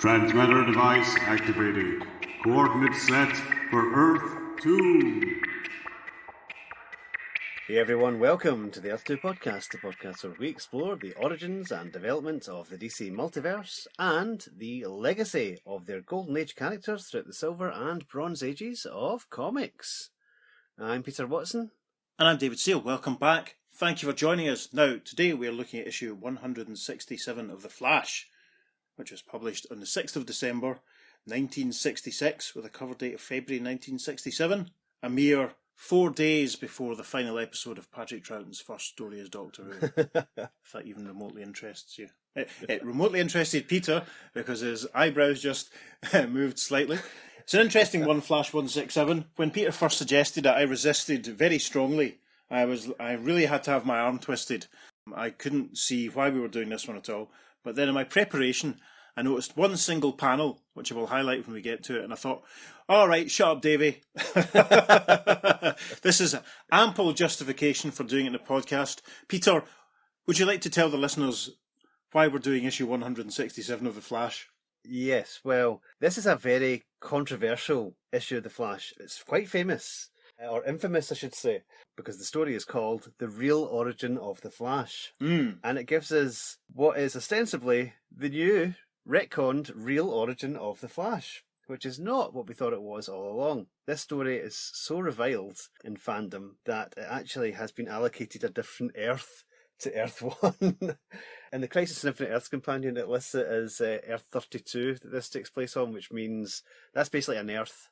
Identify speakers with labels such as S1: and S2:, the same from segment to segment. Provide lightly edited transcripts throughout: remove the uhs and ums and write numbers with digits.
S1: Transmitter device activated. Coordinates set for Earth 2.
S2: Hey everyone, welcome to the Earth 2 podcast, the podcast where we explore the origins and development of the DC multiverse and the legacy of their Golden Age characters throughout the Silver and Bronze Ages of comics. I'm Peter Watson.
S3: And I'm David Seal. Welcome back. Thank you for joining us. Now, today we are looking at issue 167 of The Flash, which was published on the 6th of December 1966 with a cover date of February 1967, a mere 4 days before the final episode of Patrick Troughton's first story as Doctor Who. If that even remotely interests you. It remotely interested Peter because his eyebrows just moved slightly. It's an interesting one, Flash 167. When Peter first suggested it, I resisted very strongly. I really had to have my arm twisted. I couldn't see why we were doing this one at all. But then in my preparation, I noticed one single panel, which I will highlight when we get to it, and I thought, all right, shut up, Davey. This is ample justification for doing it in a podcast. Peter, would you like to tell the listeners why we're doing issue 167 of The Flash?
S2: Yes, well, this is a very controversial issue of The Flash. It's quite famous, or infamous, I should say, because the story is called The Real Origin of the Flash. And it gives us what is ostensibly the new, retconned real origin of the Flash, which is not what we thought it was all along. This story is so reviled in fandom that it actually has been allocated a different Earth to Earth 1. In the Crisis on Infinite Earths companion, it lists it as Earth 32 that this takes place on, which means that's basically an Earth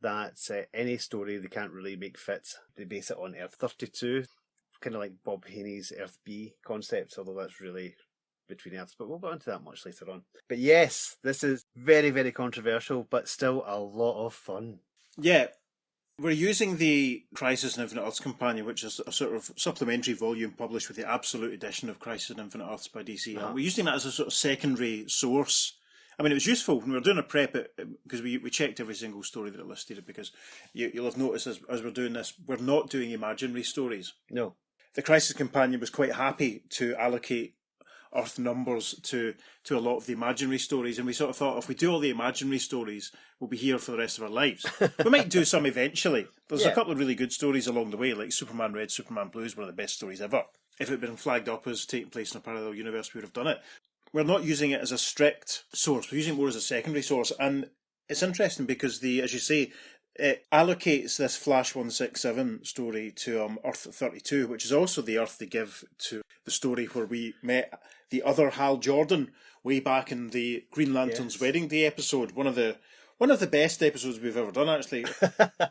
S2: that any story they can't really make fit. They base it on Earth 32, kind of like Bob Haney's Earth B concept, although that's really between Earths, but we'll get into that much later on. But yes, this is very, very controversial, but still a lot of fun.
S3: Yeah, we're using the Crisis on Infinite Earths companion, which is a sort of supplementary volume published with the absolute edition of Crisis on Infinite Earths by DC. And we're using that as a sort of secondary source. I mean, it was useful when we were doing a prep, because we checked every single story that it listed, because you'll have noticed as we're doing this, we're not doing imaginary stories.
S2: No.
S3: The Crisis Companion was quite happy to allocate Earth numbers to a lot of the imaginary stories, and we sort of thought, if we do all the imaginary stories, we'll be here for the rest of our lives. We might do some eventually. There's a couple of really good stories along the way, like Superman Red, Superman Blue is one of the best stories ever. If it had been flagged up as taking place in a parallel universe, we would have done it. We're not using it as a strict source, we're using it more as a secondary source, and it's interesting because as you say, it allocates this Flash 167 story to Earth 32, which is also the Earth they give to the story where we met the other Hal Jordan way back in the Green Lantern's Wedding Day episode. One of the best episodes we've ever done, actually.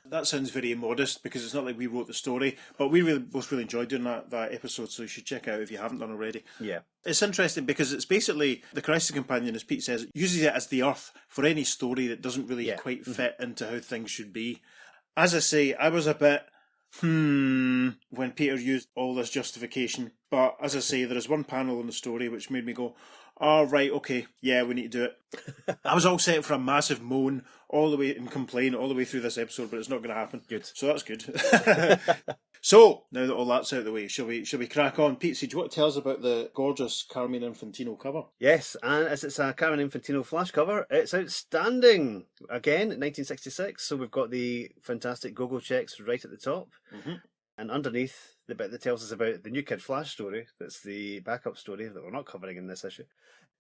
S3: That sounds very immodest because it's not like we wrote the story, but we both really enjoyed doing that episode, so you should check it out if you haven't done already.
S2: Yeah.
S3: It's interesting because it's basically the Crisis Companion, as Pete says, uses it as the Earth for any story that doesn't really quite fit into how things should be. As I say, I was a bit when Peter used all this justification, but as I say, there is one panel in the story which made me go, oh, right, okay, yeah, we need to do it. I was all set for a massive moan all the way and complain all the way through this episode, but it's not going to happen.
S2: Good.
S3: So that's good. So, now that all that's out of the way, shall we crack on? Pete, do you want to tell us about the gorgeous Carmine Infantino cover?
S2: Yes, and as it's a Carmine Infantino Flash cover, it's outstanding. Again, 1966, so we've got the fantastic go-go checks right at the top. Mm-hmm. And underneath, the bit that tells us about the New Kid Flash story, that's the backup story that we're not covering in this issue.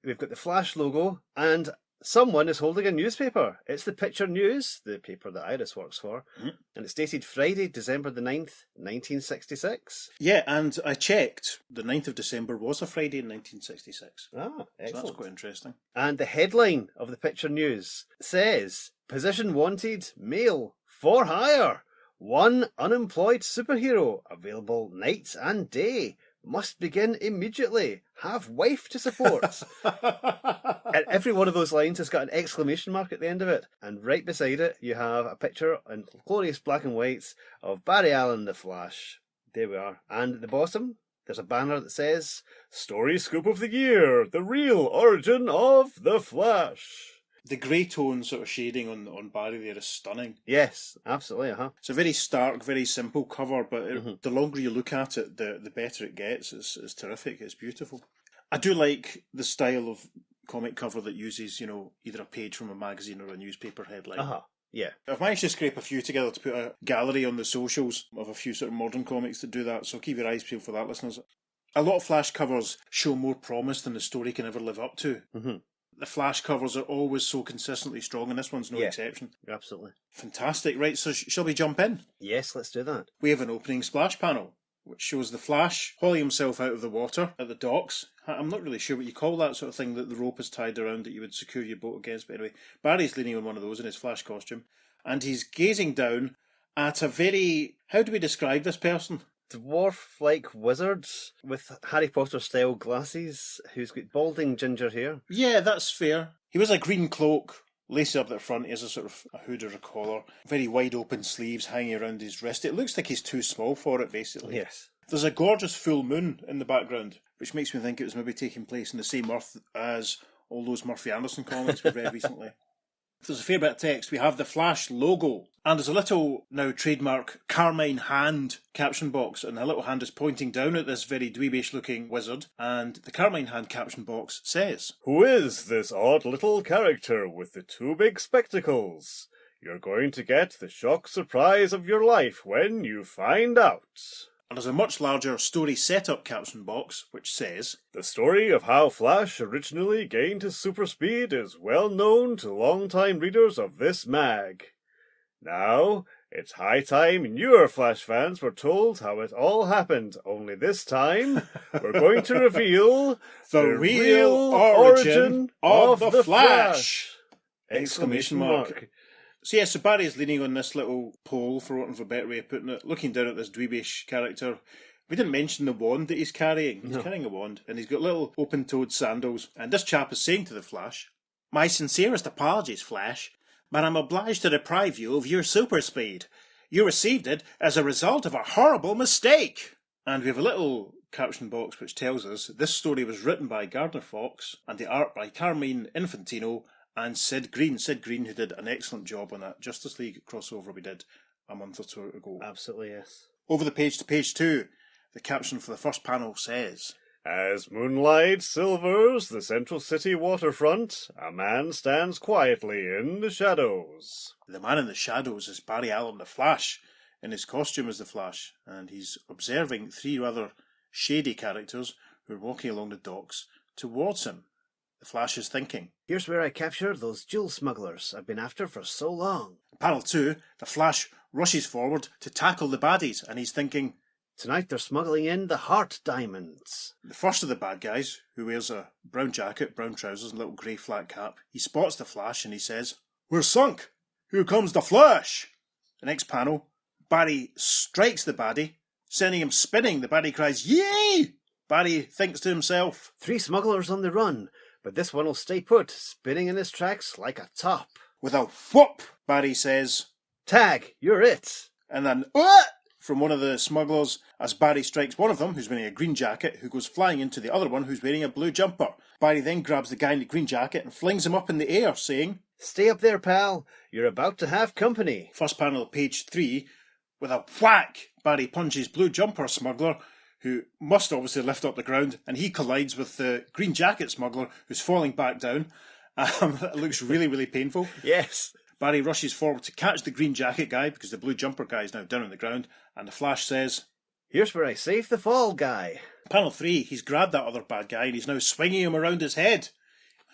S2: We've got the Flash logo, and someone is holding a newspaper. It's the Picture News, the paper that Iris works for, and it's dated Friday, December the 9th, 1966.
S3: Yeah, and I checked, the 9th of December was a Friday in 1966.
S2: Ah, excellent.
S3: So that's quite interesting.
S2: And the headline of the Picture News says, Position wanted, male, for hire. One unemployed superhero, available night and day. Must begin immediately. Have wife to support. And every one of those lines has got an exclamation mark at the end of it. And right beside it, you have a picture in glorious black and white of Barry Allen, the Flash. There we are. And at the bottom, there's a banner that says, Story Scoop of the Year, the real origin of the Flash.
S3: The grey tone sort of shading on Barry there is stunning.
S2: Yes, absolutely. It's
S3: a very stark, very simple cover, but the longer you look at it, the better it gets. It's terrific. It's beautiful. I do like the style of comic cover that uses, either a page from a magazine or a newspaper headline.
S2: Yeah.
S3: I've managed to scrape a few together to put a gallery on the socials of a few sort of modern comics that do that, so keep your eyes peeled for that, listeners. A lot of Flash covers show more promise than the story can ever live up to.
S2: Mm-hmm.
S3: The Flash covers are always so consistently strong, and this one's no exception.
S2: Absolutely.
S3: Fantastic. Right, so shall we jump in?
S2: Yes, let's do that.
S3: We have an opening splash panel, which shows the Flash hauling himself out of the water at the docks. I'm not really sure what you call that sort of thing that the rope is tied around that you would secure your boat against, but anyway, Barry's leaning on one of those in his Flash costume, and he's gazing down at a very... How do we describe this person?
S2: Dwarf-like wizard with Harry Potter-style glasses who's got balding ginger hair.
S3: Yeah, that's fair. He wears a green cloak, laces up at the front. He has a sort of a hood or a collar, very wide open sleeves hanging around his wrist. It looks like he's too small for it, basically.
S2: Yes.
S3: There's a gorgeous full moon in the background, which makes me think it was maybe taking place in the same Earth as all those Murphy Anderson comics we've read recently. There's a fair bit of text. We have the Flash logo, and there's a little, now trademark, Carmine hand caption box, and the little hand is pointing down at this very dweebish looking wizard, and the Carmine hand caption box says,
S4: "Who is this odd little character with the two big spectacles? You're going to get the shock surprise of your life when you find out."
S3: And there's a much larger story setup caption box, which says,
S4: "The story of how Flash originally gained his super speed is well known to long-time readers of this mag. Now, it's high time newer Flash fans were told how it all happened, only this time we're going to reveal
S3: the real origin of the Flash!" Exclamation mark. So Barry is leaning on this little pole, for want of a better way of putting it, looking down at this dweebish character. We didn't mention the wand that he's carrying. He's carrying a wand, and he's got little open-toed sandals. And this chap is saying to the Flash, "My sincerest apologies, Flash, but I'm obliged to deprive you of your super speed. You received it as a result of a horrible mistake." And we have a little caption box which tells us this story was written by Gardner Fox and the art by Carmine Infantino and Sid Green. Sid Green, who did an excellent job on that Justice League crossover we did a month or two ago.
S2: Absolutely, yes.
S3: Over the page to page 2, the caption for the first panel says,
S4: "As moonlight silvers the central city waterfront, a man stands quietly in the shadows."
S3: The man in the shadows is Barry Allen the Flash, in his costume as the Flash, and he's observing 3 rather shady characters who are walking along the docks towards him. The Flash is thinking,
S2: "Here's where I captured those jewel smugglers I've been after for so long."
S3: Panel 2, the Flash rushes forward to tackle the baddies, and he's thinking,
S2: "Tonight they're smuggling in the heart diamonds."
S3: the first of the bad guys, who wears a brown jacket, brown trousers, and a little grey flat cap, he spots the Flash and he says, "We're sunk! Here comes the Flash!" The next panel, Barry strikes the baddie, sending him spinning. The baddie cries, "Yay!" Barry thinks to himself,
S2: 3 smugglers on the run, but this one will stay put, spinning in his tracks like a top.
S3: with a whoop, Barry says,
S2: "Tag, you're it!"
S3: and then, "What?" from one of the smugglers as Barry strikes one of them, who's wearing a green jacket, who goes flying into the other one, who's wearing a blue jumper. Barry then grabs the guy in the green jacket and flings him up in the air, saying,
S2: "Stay up there, pal. You're about to have company."
S3: First panel, page 3, with a whack, Barry punches blue jumper smuggler, who must obviously lift up the ground, and he collides with the green jacket smuggler, who's falling back down. It looks really, really painful.
S2: Yes.
S3: Barry rushes forward to catch the green jacket guy, because the blue jumper guy is now down on the ground, and the Flash says,
S2: "Here's where I save the fall guy."
S3: Panel 3, he's grabbed that other bad guy, and he's now swinging him around his head.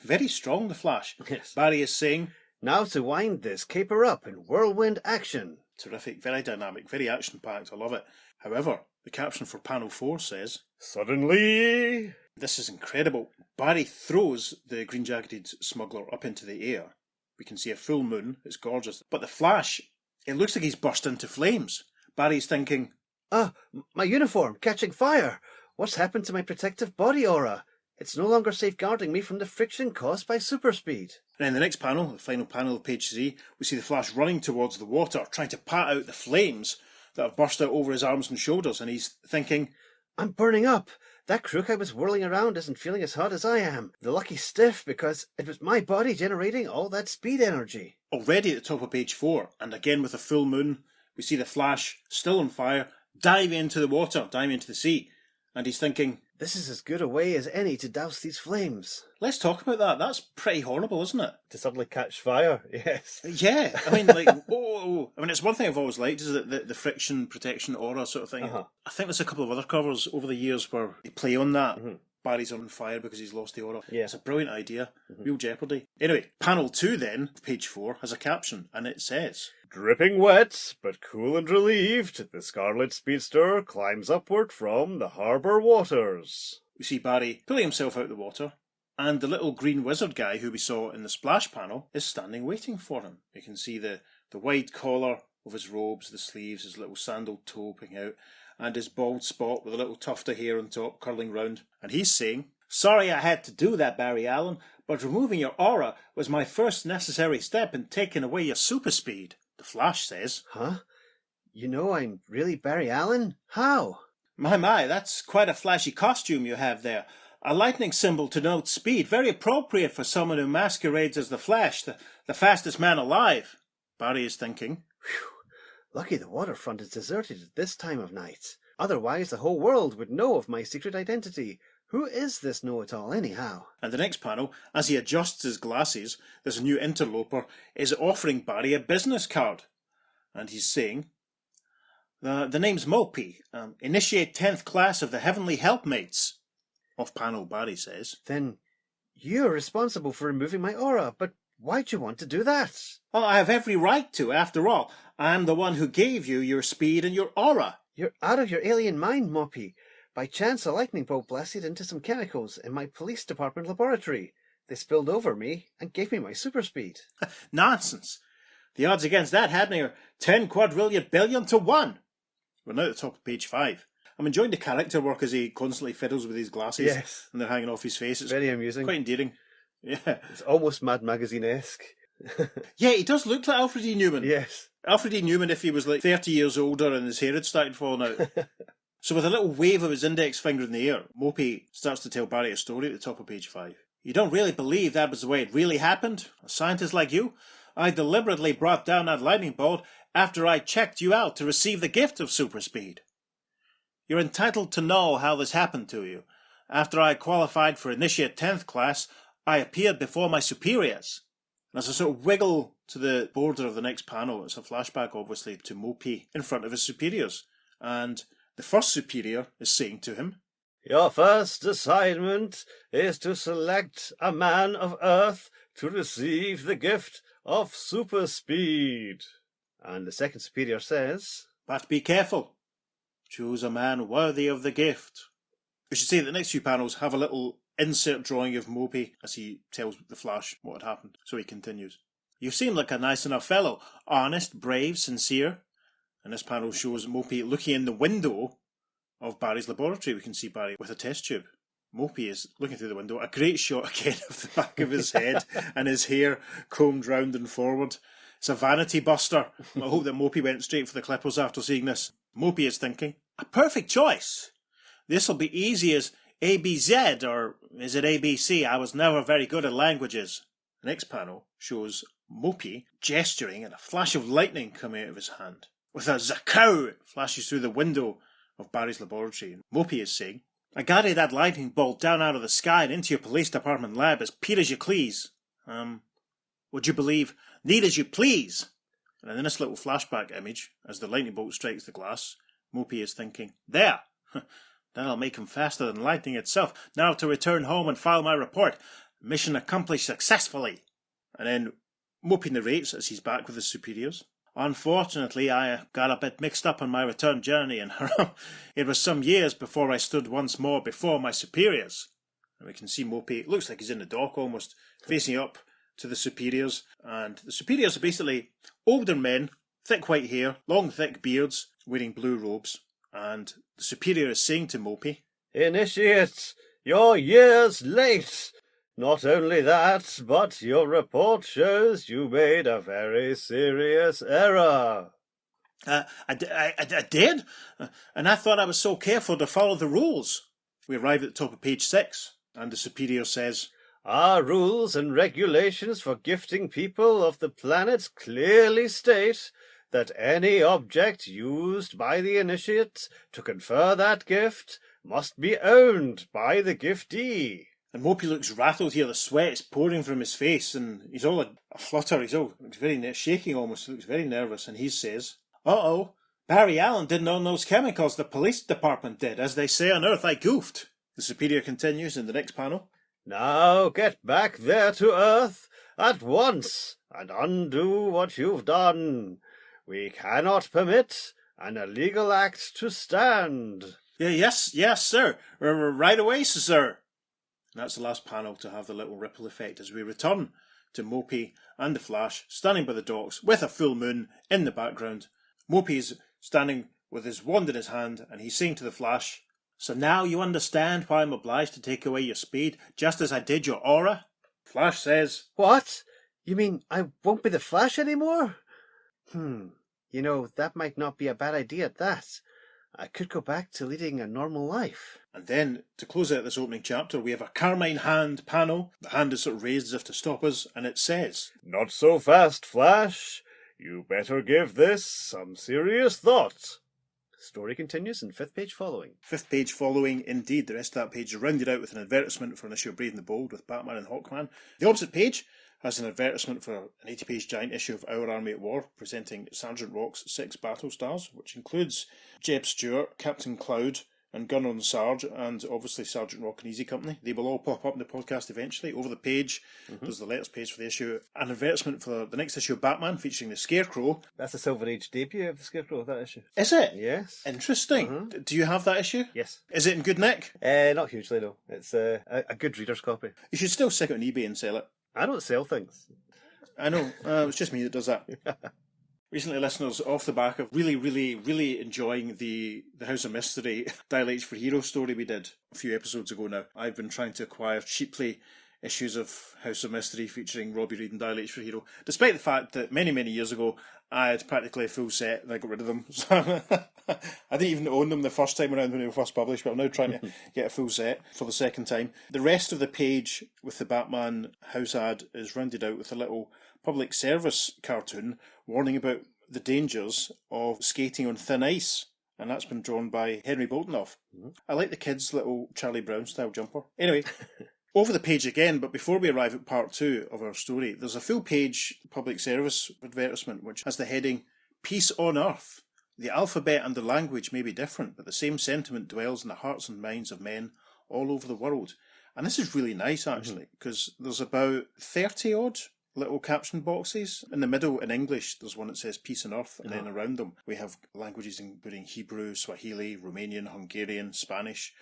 S3: Very strong, the Flash.
S2: Yes.
S3: Barry is saying,
S2: "Now to wind this caper up in whirlwind action."
S3: terrific, very dynamic, very action-packed, I love it. However, the caption for panel 4 says,
S4: "Suddenly..."
S3: This is incredible. Barry throws the green-jacketed smuggler up into the air. We can see a full moon, it's gorgeous. But the Flash, it looks like he's burst into flames. Barry's thinking,
S2: My uniform catching fire. What's happened to my protective body aura? It's no longer safeguarding me from the friction caused by super speed.
S3: And in the next panel, the final panel of page 3, we see the Flash running towards the water, trying to pat out the flames that have burst out over his arms and shoulders, and he's thinking,
S2: I'm burning up. That crook I was whirling around isn't feeling as hot as I am. The lucky stiff, because it was my body generating all that speed energy.
S3: Already at the top of page 4, and again with a full moon, we see the Flash, still on fire, dive into the water, dive into the sea. And he's thinking,
S2: This is as good a way as any to douse these flames.
S3: let's talk about that. That's pretty horrible, isn't it?
S2: To suddenly catch fire, yes.
S3: Yeah, I mean, like, I mean, it's one thing I've always liked is the friction protection aura sort of thing.
S2: Uh-huh.
S3: I think there's a couple of other covers over the years where they play on that. Barry's on fire because he's lost the aura.
S2: Yeah.
S3: It's a brilliant idea. Real jeopardy. Anyway, panel 2 then, page 4, has a caption, and it says,
S4: Dripping wet, but cool and relieved, the Scarlet Speedster climbs upward from the harbour waters.
S3: we see Barry pulling himself out of the water, and the little green wizard guy who we saw in the splash panel is standing waiting for him. You can see the wide collar of his robes, the sleeves, his little sandal toe poking out, and his bald spot with a little tuft of hair on top curling round. And he's saying, "Sorry I had to do that, Barry Allen, but removing your aura was my first necessary step in taking away your super speed." The Flash says,
S2: Huh? You know I'm really Barry Allen? How?
S3: My, that's quite a flashy costume you have there. A lightning symbol to denote speed, very appropriate for someone who masquerades as the Flash, the fastest man alive. Barry is thinking,
S2: Phew. Lucky the waterfront is deserted at this time of night. Otherwise the whole world would know of my secret identity. Who is this know-it-all anyhow?
S3: and the next panel, as he adjusts his glasses, this new interloper is offering Barry a business card. And he's saying, the name's Mopey. Initiate 10th class of the Heavenly Helpmates. Off panel, Barry says,
S2: Then you're responsible for removing my aura, but why'd you want to do that?
S3: "Well, I have every right to, after all. I'm the one who gave you your speed and your aura."
S2: You're out of your alien mind, Mopey. By chance a lightning bolt blasted into some chemicals in my police department laboratory. They spilled over me and gave me my super speed.
S3: Nonsense. The odds against that, Hadney, are 10 quadrillion billion to 1. We're now at the top of page 5. I'm enjoying the character work as he constantly fiddles with his glasses.
S2: Yes.
S3: And they're hanging off his face. It's
S2: Very amusing.
S3: quite endearing. Yeah.
S2: It's almost Mad Magazine-esque.
S3: Yeah, he does look like Alfred E. Newman.
S2: Yes.
S3: Alfred E. Newman if he was like 30 years older and his hair had started falling out. So with a little wave of his index finger in the air, Mopey starts to tell Barry a story at the top of page 5. "You don't really believe that was the way it really happened? A scientist like you? I deliberately brought down that lightning bolt after I checked you out to receive the gift of super speed. You're entitled to know how this happened to you. After I qualified for Initiate 10th class, I appeared before my superiors." And as I sort of wiggle to the border of the next panel, it's a flashback, obviously, to Mopey in front of his superiors. And the first superior is saying to him,
S4: Your first assignment is to select a man of Earth to receive the gift of super speed.
S2: And the second superior says,
S3: "But be careful. Choose a man worthy of the gift." We should say that the next few panels have a little insert drawing of Mopey as he tells the Flash what had happened. So he continues, "You seem like a nice enough fellow. Honest, brave, sincere." And this panel shows Mopey looking in the window of Barry's laboratory. We can see Barry with a test tube. Mopey is looking through the window. A great shot again of the back of his head and his hair combed round and forward. It's a vanity buster. I hope that Mopey went straight for the clippers after seeing this. Mopey is thinking, "A perfect choice. This'll be easy as ABZ, or is it ABC? I was never very good at languages." The next panel shows Mopey gesturing and a flash of lightning coming out of his hand. With a zakow, it flashes through the window of Barry's laboratory. Mopey is saying, "I guided that lightning bolt down out of the sky and into your police department lab as Pete as you please. Would you believe, neat as you please?" And in this little flashback image, as the lightning bolt strikes the glass, Mopey is thinking, "There! That'll make him faster than lightning itself. Now to return home and file my report. Mission accomplished successfully." And then Mopey narrates as he's back with his superiors. "Unfortunately, I got a bit mixed up on my return journey, and it was some years before I stood once more before my superiors." And we can see Mopey, it looks like he's in the dock almost, facing up to the superiors. And the superiors are basically older men, thick white hair, long thick beards, wearing blue robes. And the superior is saying to Mopey,
S4: Initiate, you're years late. Not only that, but your report shows you made a very serious error.
S3: I did? And I thought I was so careful to follow the rules." We arrive at the top of page 6, and the superior says,
S4: Our rules and regulations for gifting people of the planet clearly state that any object used by the initiate to confer that gift must be earned by the giftee.
S3: And Mopey looks rattled here. The sweat is pouring from his face, and he's all a flutter. Looks very shaking almost. He looks very nervous, and he says, "Uh-oh, Barry Allen didn't own those chemicals. The police department did. As they say on Earth, I goofed." The Superior continues in the next panel.
S4: Now get back there to Earth at once and undo what you've done. We cannot permit an illegal act to stand.
S3: Yes, sir. Right away, sir. And that's the last panel to have the little ripple effect as we return to Mopey and the Flash standing by the docks with a full moon in the background. Mopey's standing with his wand in his hand, and he's saying to the Flash, "So now you understand why I'm obliged to take away your speed, just as I did your aura?" Flash says,
S2: What? You mean I won't be the Flash anymore? You know, that might not be a bad idea at that. I could go back to leading a normal life.
S3: and then to close out this opening chapter, we have a Carmine hand panel. The hand is sort of raised as if to stop us, and it says,
S4: Not so fast, Flash. You better give this some serious thought.
S2: Story continues in 5th page following.
S3: 5th page following, indeed. The rest of that page is rounded out with an advertisement for an issue of Brave and the Bold with Batman and Hawkman. The opposite page has an advertisement for an 80-page giant issue of Our Army at War, presenting Sergeant Rock's 6 battle stars, which includes Jeb Stewart, Captain Cloud, and Gunner and Sarge, and obviously Sergeant Rock and Easy Company. They will all pop up in the podcast eventually. Over the page, there's the letters page for the issue. An advertisement for the next issue of Batman, featuring the Scarecrow.
S2: That's the Silver Age debut of the Scarecrow, that issue.
S3: Is it?
S2: Yes.
S3: Interesting. Do you have that issue?
S2: Yes.
S3: Is it in good nick?
S2: Not hugely, no. It's a good reader's copy.
S3: You should still stick it on eBay and sell it.
S2: I don't sell things.
S3: I know. It's just me that does that. Recently, listeners, off the back of really enjoying the House of Mystery Dial H for Hero story we did a few episodes ago now, I've been trying to acquire cheaply issues of House of Mystery featuring Robbie Reed and Dial H for Hero, despite the fact that many years ago I had practically a full set and I got rid of them. So I didn't even own them the first time around when they were first published, but I'm now trying to get a full set for the second time. The rest of the page with the Batman house ad is rounded out with a little public service cartoon warning about the dangers of skating on thin ice. And that's been drawn by Henry Boltenoff. I like the kid's little Charlie Brown style jumper. Anyway, over the page again, but before we arrive at part 2 of our story, there's a full page public service advertisement which has the heading, Peace on Earth. The alphabet and the language may be different, but the same sentiment dwells in the hearts and minds of men all over the world. And this is really nice, actually, because there's about 30-odd little caption boxes. In the middle, in English, there's one that says Peace on Earth, and then around them we have languages including Hebrew, Swahili, Romanian, Hungarian, Spanish,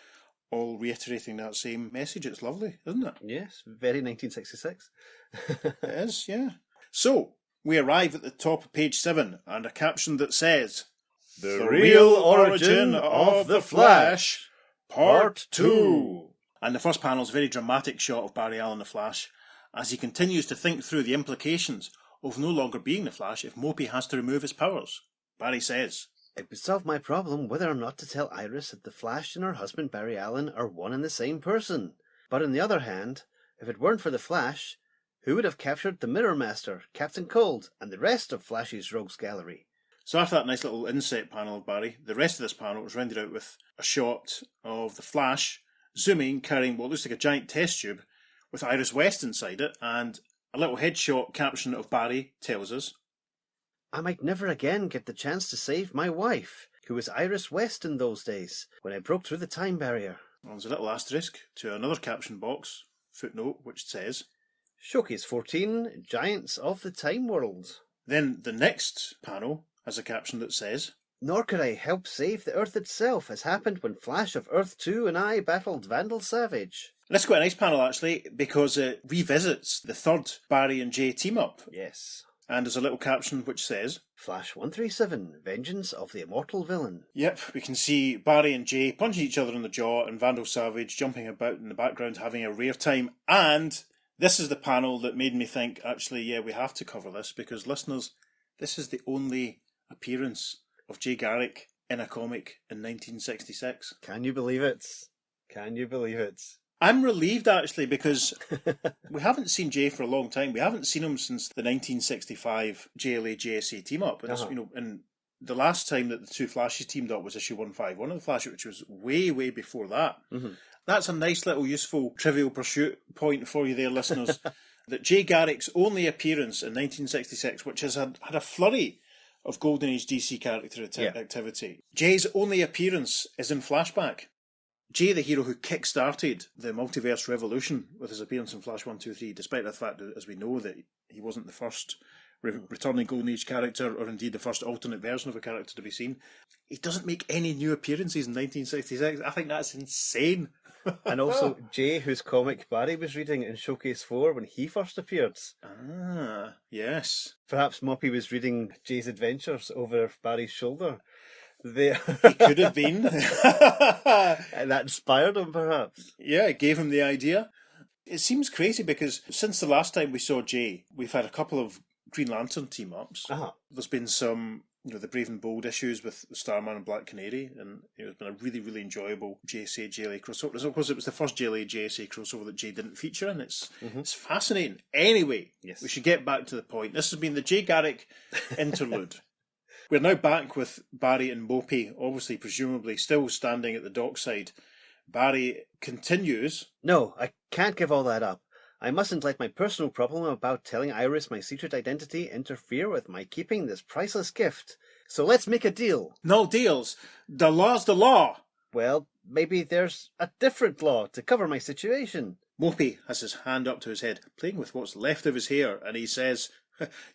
S3: all reiterating that same message. It's lovely, isn't it?
S2: Yes, very 1966.
S3: It is, yeah. So, we arrive at the top of page 7, and a caption that says,
S4: The real origin of the Flash, Part 2.
S3: And the first panel is a very dramatic shot of Barry Allen the Flash, as he continues to think through the implications of no longer being the Flash if Mopey has to remove his powers. Barry says,
S2: It would solve my problem whether or not to tell Iris that the Flash and her husband Barry Allen are one and the same person. But on the other hand, if it weren't for the Flash, who would have captured the Mirror Master, Captain Cold, and the rest of Flash's rogues gallery?
S3: So after that nice little inset panel of Barry, the rest of this panel is rounded out with a shot of the Flash zooming, carrying what looks like a giant test tube with Iris West inside it, and a little headshot caption of Barry tells us,
S2: I might never again get the chance to save my wife, who was Iris West in those days, when I broke through the time barrier.
S3: Well, there's a little asterisk to another caption box, footnote, which says,
S2: Showcase 14, Giants of the Time World.
S3: Then the next panel has a caption that says,
S2: Nor could I help save the Earth itself, as happened when Flash of Earth 2 and I battled Vandal Savage.
S3: That's quite a nice panel, actually, because it revisits the third Barry and Jay team-up.
S2: Yes.
S3: And there's a little caption which says,
S2: Flash 137, Vengeance of the Immortal Villain.
S3: Yep, we can see Barry and Jay punching each other in the jaw and Vandal Savage jumping about in the background having a rare time. And this is the panel that made me think, actually, yeah, we have to cover this, because listeners, this is the only appearance of Jay Garrick in a comic in 1966.
S2: Can you believe it? Can you believe it?
S3: I'm relieved, actually, because we haven't seen Jay for a long time. We haven't seen him since the 1965 JLA JSA team-up. And, and the last time that the two Flashes teamed up was issue 151 of the Flash, which was way, way before that.
S2: Mm-hmm.
S3: That's a nice little useful Trivial Pursuit point for you there, listeners, that Jay Garrick's only appearance in 1966, which has had a flurry of Golden Age DC character activity. Jay's only appearance is in Flashback. Jay, the hero who kick-started the multiverse revolution with his appearance in Flash 123, despite the fact that, as we know, that he wasn't the first returning Golden Age character, or indeed the first alternate version of a character to be seen. He doesn't make any new appearances in 1966. I think that's insane.
S2: And also Jay, whose comic Barry was reading in Showcase 4 when he first appeared.
S3: Ah, yes.
S2: Perhaps Mopey was reading Jay's adventures over Barry's shoulder.
S3: He could have been.
S2: And that inspired him, perhaps.
S3: Yeah, it gave him the idea. It seems crazy because since the last time we saw Jay, we've had a couple of Green Lantern team-ups.
S2: Uh-huh.
S3: There's been some, the Brave and Bold issues with Starman and Black Canary, and it's been a really, really enjoyable JSA JLA crossover. Of course, it was the first JLA JSA crossover that Jay didn't feature in. It's fascinating. Anyway,
S2: yes,
S3: we should get back to the point. This has been the Jay Garrick interlude. We're now back with Barry and Mopey, obviously, presumably, still standing at the dockside. Barry continues.
S2: No, I can't give all that up. I mustn't let my personal problem about telling Iris my secret identity interfere with my keeping this priceless gift. So let's make a deal.
S3: No deals. The law's the law.
S2: Well, maybe there's a different law to cover my situation.
S3: Mopey has his hand up to his head, playing with what's left of his hair, and he says,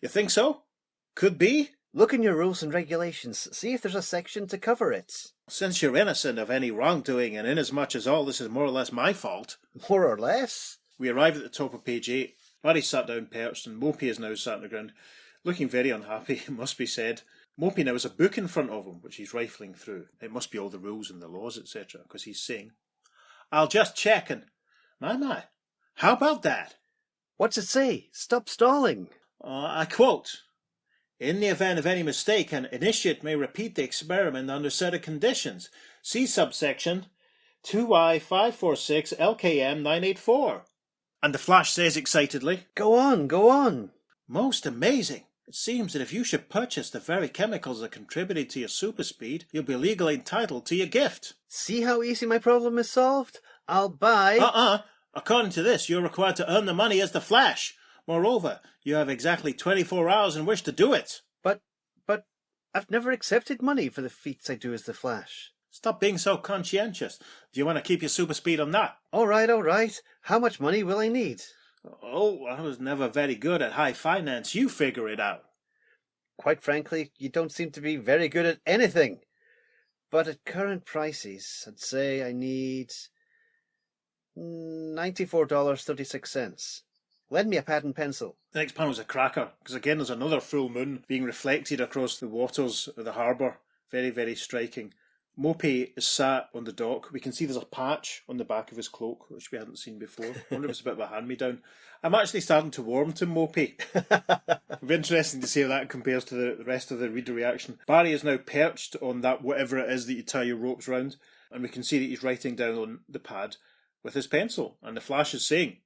S3: "You think so? Could be?
S2: Look in your rules and regulations. See if there's a section to cover it."
S3: Since you're innocent of any wrongdoing, and inasmuch as all this is more or less my fault...
S2: More or less?
S3: We arrive at the top of page 8. Barry's sat down perched, and Mopey is now sat on the ground, looking very unhappy, it must be said. Mopey now has a book in front of him, which he's rifling through. It must be all the rules and the laws, etc., because he's saying, "I'll just check and... My, how about that?"
S2: What's it say? Stop stalling.
S3: I quote, "In the event of any mistake, an initiate may repeat the experiment under certain conditions. See subsection 2Y546 LKM 984. And the Flash says excitedly,
S2: Go on, go on.
S3: "Most amazing. It seems that if you should purchase the very chemicals that contributed to your super speed, you'll be legally entitled to your gift."
S2: See how easy my problem is solved? I'll buy...
S3: According to this, you're required to earn the money as the Flash. Moreover, you have exactly 24 hours in which to do it.
S2: But I've never accepted money for the feats I do as the Flash.
S3: Stop being so conscientious. Do you want to keep your super speed on that?
S2: All right. How much money will I need?
S3: Oh, I was never very good at high finance. You figure it out.
S2: Quite frankly, you don't seem to be very good at anything. But at current prices, I'd say I need $94.36. Lend me a pad and pencil.
S3: The next panel's a cracker, because again there's another full moon being reflected across the waters of the harbour. Very, very striking. Mopey is sat on the dock. We can see there's a patch on the back of his cloak, which we hadn't seen before. I wonder if it's a bit of a hand-me-down. I'm actually starting to warm to Mopey. It'll be interesting to see how that compares to the rest of the reader reaction. Barry is now perched on that whatever it is that you tie your ropes round, and we can see that he's writing down on the pad with his pencil, and the Flash is saying,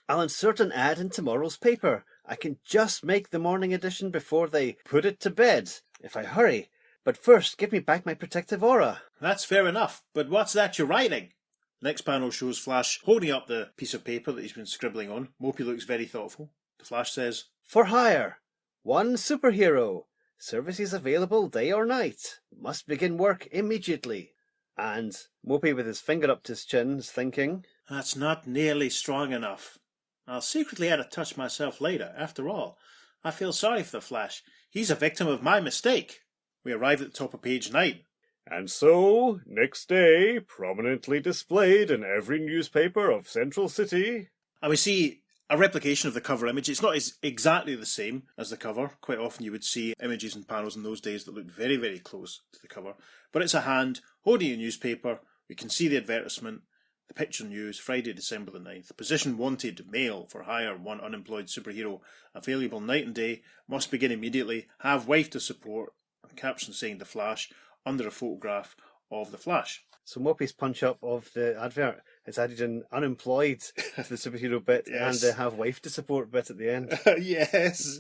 S2: I'll insert an ad in tomorrow's paper. I can just make the morning edition before they put it to bed, if I hurry. But first, give me back my protective aura.
S3: "That's fair enough, but what's that you're writing?" Next panel shows Flash holding up the piece of paper that he's been scribbling on. Mopey looks very thoughtful. The Flash says,
S2: For hire. One superhero. Services available day or night. Must begin work immediately. And Mopey, with his finger up to his chin, is thinking,
S3: "That's not nearly strong enough. I'll secretly add a touch myself later. After all, I feel sorry for the Flash. He's a victim of my mistake." We arrive at the top of page 9.
S4: And so, next day, prominently displayed in every newspaper of Central City.
S3: And we see a replication of the cover image. It's not exactly the same as the cover. Quite often you would see images and panels in those days that looked very, very close to the cover. But it's a hand holding a newspaper. We can see the advertisement. The picture news, Friday, December the 9th. Position wanted, male, for hire, one unemployed superhero. Available night and day. Must begin immediately. Have wife to support. And caption saying The Flash, under a photograph of The Flash.
S2: So Mopey's punch-up of the advert is added in unemployed to the superhero bit
S3: Yes.
S2: and the have wife to support bit at the end.
S3: Yes.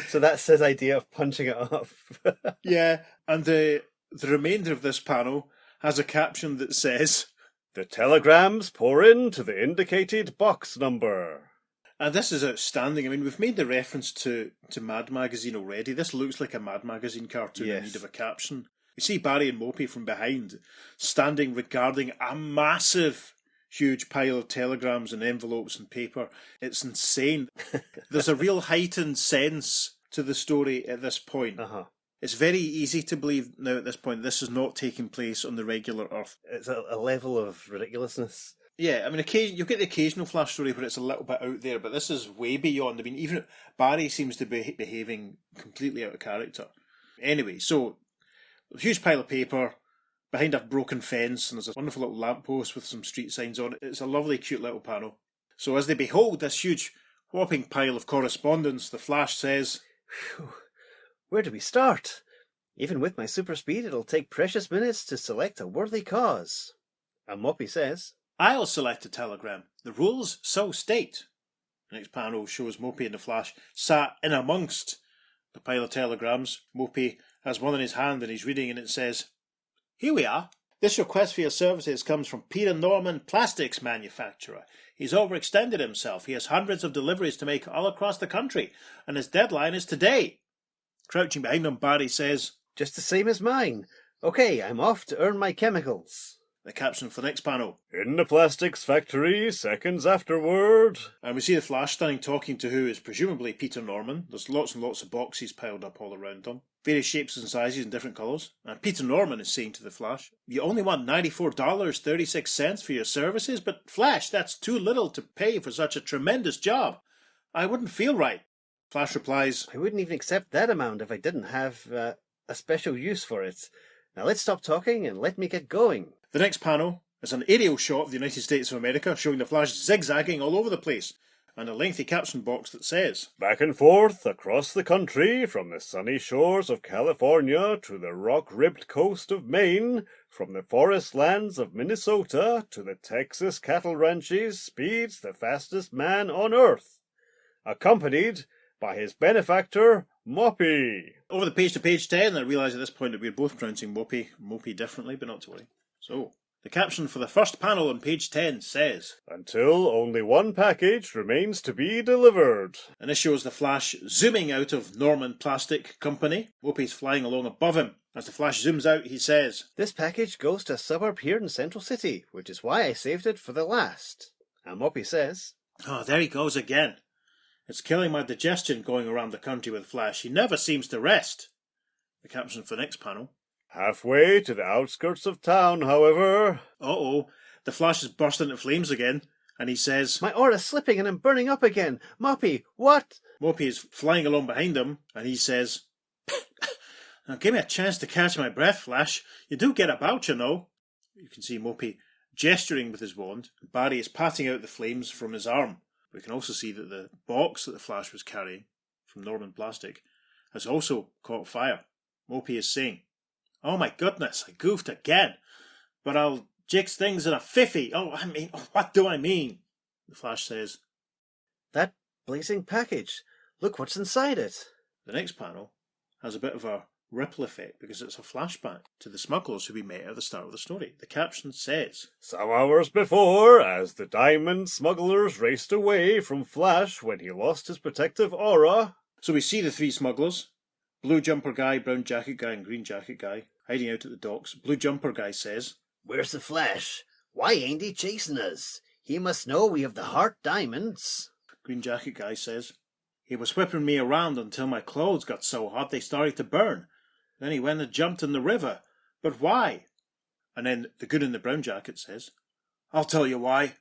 S2: So that's his idea of punching it up.
S3: Yeah, and the remainder of this panel has a caption that says,
S4: The telegrams pour in to the indicated box number.
S3: and this is outstanding. I mean, we've made the reference to Mad Magazine already. This looks like a Mad Magazine cartoon in
S2: Yes.
S3: need of a caption. We see Barry and Mopey from behind, standing regarding a massive, huge pile of telegrams and envelopes and paper. It's insane. There's a real heightened sense to the story at this point.
S2: Uh-huh.
S3: It's very easy to believe now at this point this is not taking place on the regular Earth.
S2: It's a level of ridiculousness.
S3: Yeah, I mean, you'll get the occasional Flash story where it's a little bit out there, but this is way beyond. I mean, even Barry seems to be behaving completely out of character. Anyway, so a huge pile of paper behind a broken fence, and there's a wonderful little lamppost with some street signs on it. It's a lovely, cute little panel. So as they behold this huge, whopping pile of correspondence, the Flash says,
S2: Phew. Where do we start? Even with my super speed, it'll take precious minutes to select a worthy cause. And Mopey says,
S3: I'll select a telegram. The rules so state. The next panel shows Mopey and the Flash sat in amongst the pile of telegrams. Mopey has one in his hand and he's reading, and it says, Here we are. This request for your services comes from Peter Norman, plastics manufacturer. He's overextended himself. He has hundreds of deliveries to make all across the country, and his deadline is today. Crouching behind him, Barry says,
S2: just the same as mine. Okay, I'm off to earn my chemicals.
S3: The caption for the next panel.
S4: In the plastics factory, seconds afterward.
S3: And we see the Flash standing talking to who is presumably Peter Norman. There's lots and lots of boxes piled up all around them. Various shapes and sizes and different colours. And Peter Norman is saying to the Flash, You only want $94.36 for your services? But Flash, that's too little to pay for such a tremendous job. I wouldn't feel right. Flash replies,
S2: I wouldn't even accept that amount if I didn't have a special use for it. Now let's stop talking and let me get going.
S3: The next panel is an aerial shot of the United States of America showing the Flash zigzagging all over the place, and a lengthy caption box that says,
S4: Back and forth across the country, from the sunny shores of California to the rock-ribbed coast of Maine, from the forest lands of Minnesota to the Texas cattle ranches, speeds the fastest man on Earth, accompanied by his benefactor, Mopey.
S3: Over the page to page 10, I realise at this point that we're both pronouncing Mopey differently, but not to worry. So, the caption for the first panel on page 10 says,
S4: Until only one package remains to be delivered.
S3: And this shows the Flash zooming out of Norman Plastic Company. Mopey's flying along above him. As the Flash zooms out, he says,
S2: This package goes to a suburb here in Central City, which is why I saved it for the last. And Mopey says,
S3: Oh, there he goes again. It's killing my digestion going around the country with Flash. He never seems to rest. The caption for the next panel.
S4: Halfway to the outskirts of town, however.
S3: Uh-oh, the Flash is burst into flames again, and he says,
S2: My aura's slipping and I'm burning up again. Mopey, what?
S3: Mopey is flying along behind him, and he says, Now give me a chance to catch my breath, Flash. You do get about, you know. You can see Mopey gesturing with his wand, and Barry is patting out the flames from his arm. We can also see that the box that the Flash was carrying, from Norman Plastic, has also caught fire. Mopey is saying, Oh my goodness, I goofed again. But I'll jix things in a fiffy. What do I mean? The Flash says,
S2: That blazing package. Look what's inside it.
S3: The next panel has a bit of a ripple effect because it's a flashback to the smugglers who we met at the start of the story. The caption says,
S4: Some hours before, as the diamond smugglers raced away from Flash when he lost his protective aura.
S3: So we see the three smugglers, blue jumper guy, brown jacket guy, and green jacket guy, hiding out at the docks. Blue jumper guy says,
S2: Where's the Flash? Why ain't he chasing us? He must know we have the heart diamonds.
S3: Green jacket guy says, He was whipping me around until my clothes got so hot they started to burn. Then he went and jumped in the river. But why? And then the good in the brown jacket says, I'll tell you why.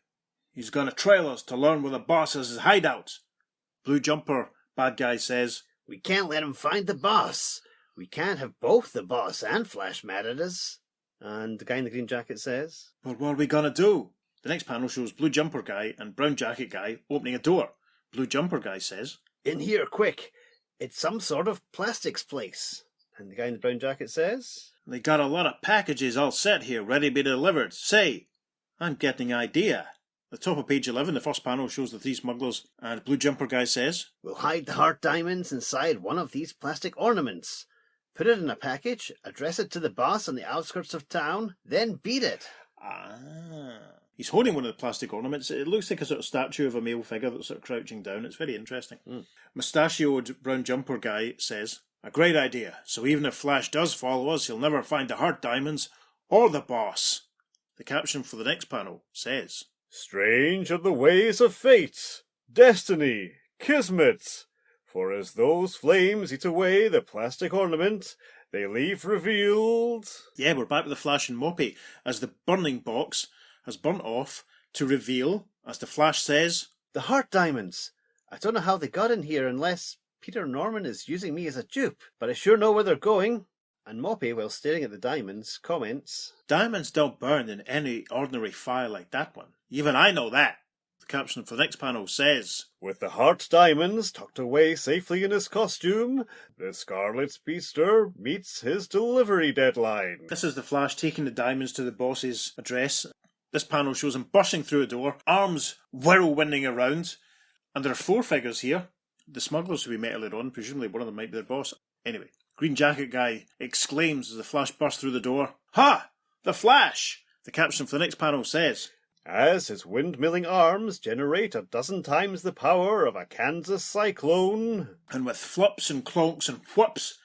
S3: He's going to trail us to learn where the boss has his hideout. Blue jumper bad guy says,
S2: We can't let him find the boss. We can't have both the boss and Flash mad at us. And the guy in the green jacket says,
S3: But what are we going to do? The next panel shows blue jumper guy and brown jacket guy opening a door. Blue jumper guy says,
S2: In here, quick. It's some sort of plastics place. And the guy in the brown jacket says,
S3: They got a lot of packages all set here, ready to be delivered. Say, I'm getting idea. The top of page 11, the first panel shows the three smugglers, and blue jumper guy says,
S2: We'll hide the heart diamonds inside one of these plastic ornaments. Put it in a package, address it to the boss on the outskirts of town, then beat it.
S3: He's holding one of the plastic ornaments. It looks like a sort of statue of a male figure that's sort of crouching down. It's very interesting. Mustachioed brown jumper guy says, A great idea. So even if Flash does follow us, he'll never find the heart diamonds or the boss. The caption for the next panel says,
S4: Strange are the ways of fate, destiny, kismet. For as those flames eat away the plastic ornament, they leave revealed...
S3: Yeah, we're back with the Flash and Mopey, as the burning box has burnt off to reveal, as the Flash says,
S2: The heart diamonds. I don't know how they got in here unless Peter Norman is using me as a dupe, but I sure know where they're going. And Mopey, while staring at the diamonds, comments,
S3: Diamonds don't burn in any ordinary fire like that one. Even I know that. The caption for the next panel says,
S4: With the heart diamonds tucked away safely in his costume, the Scarlet Speedster meets his delivery deadline.
S3: This is the Flash taking the diamonds to the boss's address. This panel shows him bursting through a door, arms whirlwinding around, and there are four figures here. The smugglers who we met earlier on, presumably one of them might be their boss. Anyway, green jacket guy exclaims as the Flash bursts through the door, Ha! The Flash! The caption for the next panel says,
S4: As his windmilling arms generate 12 times the power of a Kansas cyclone.
S3: And with flops and clonks and whoops,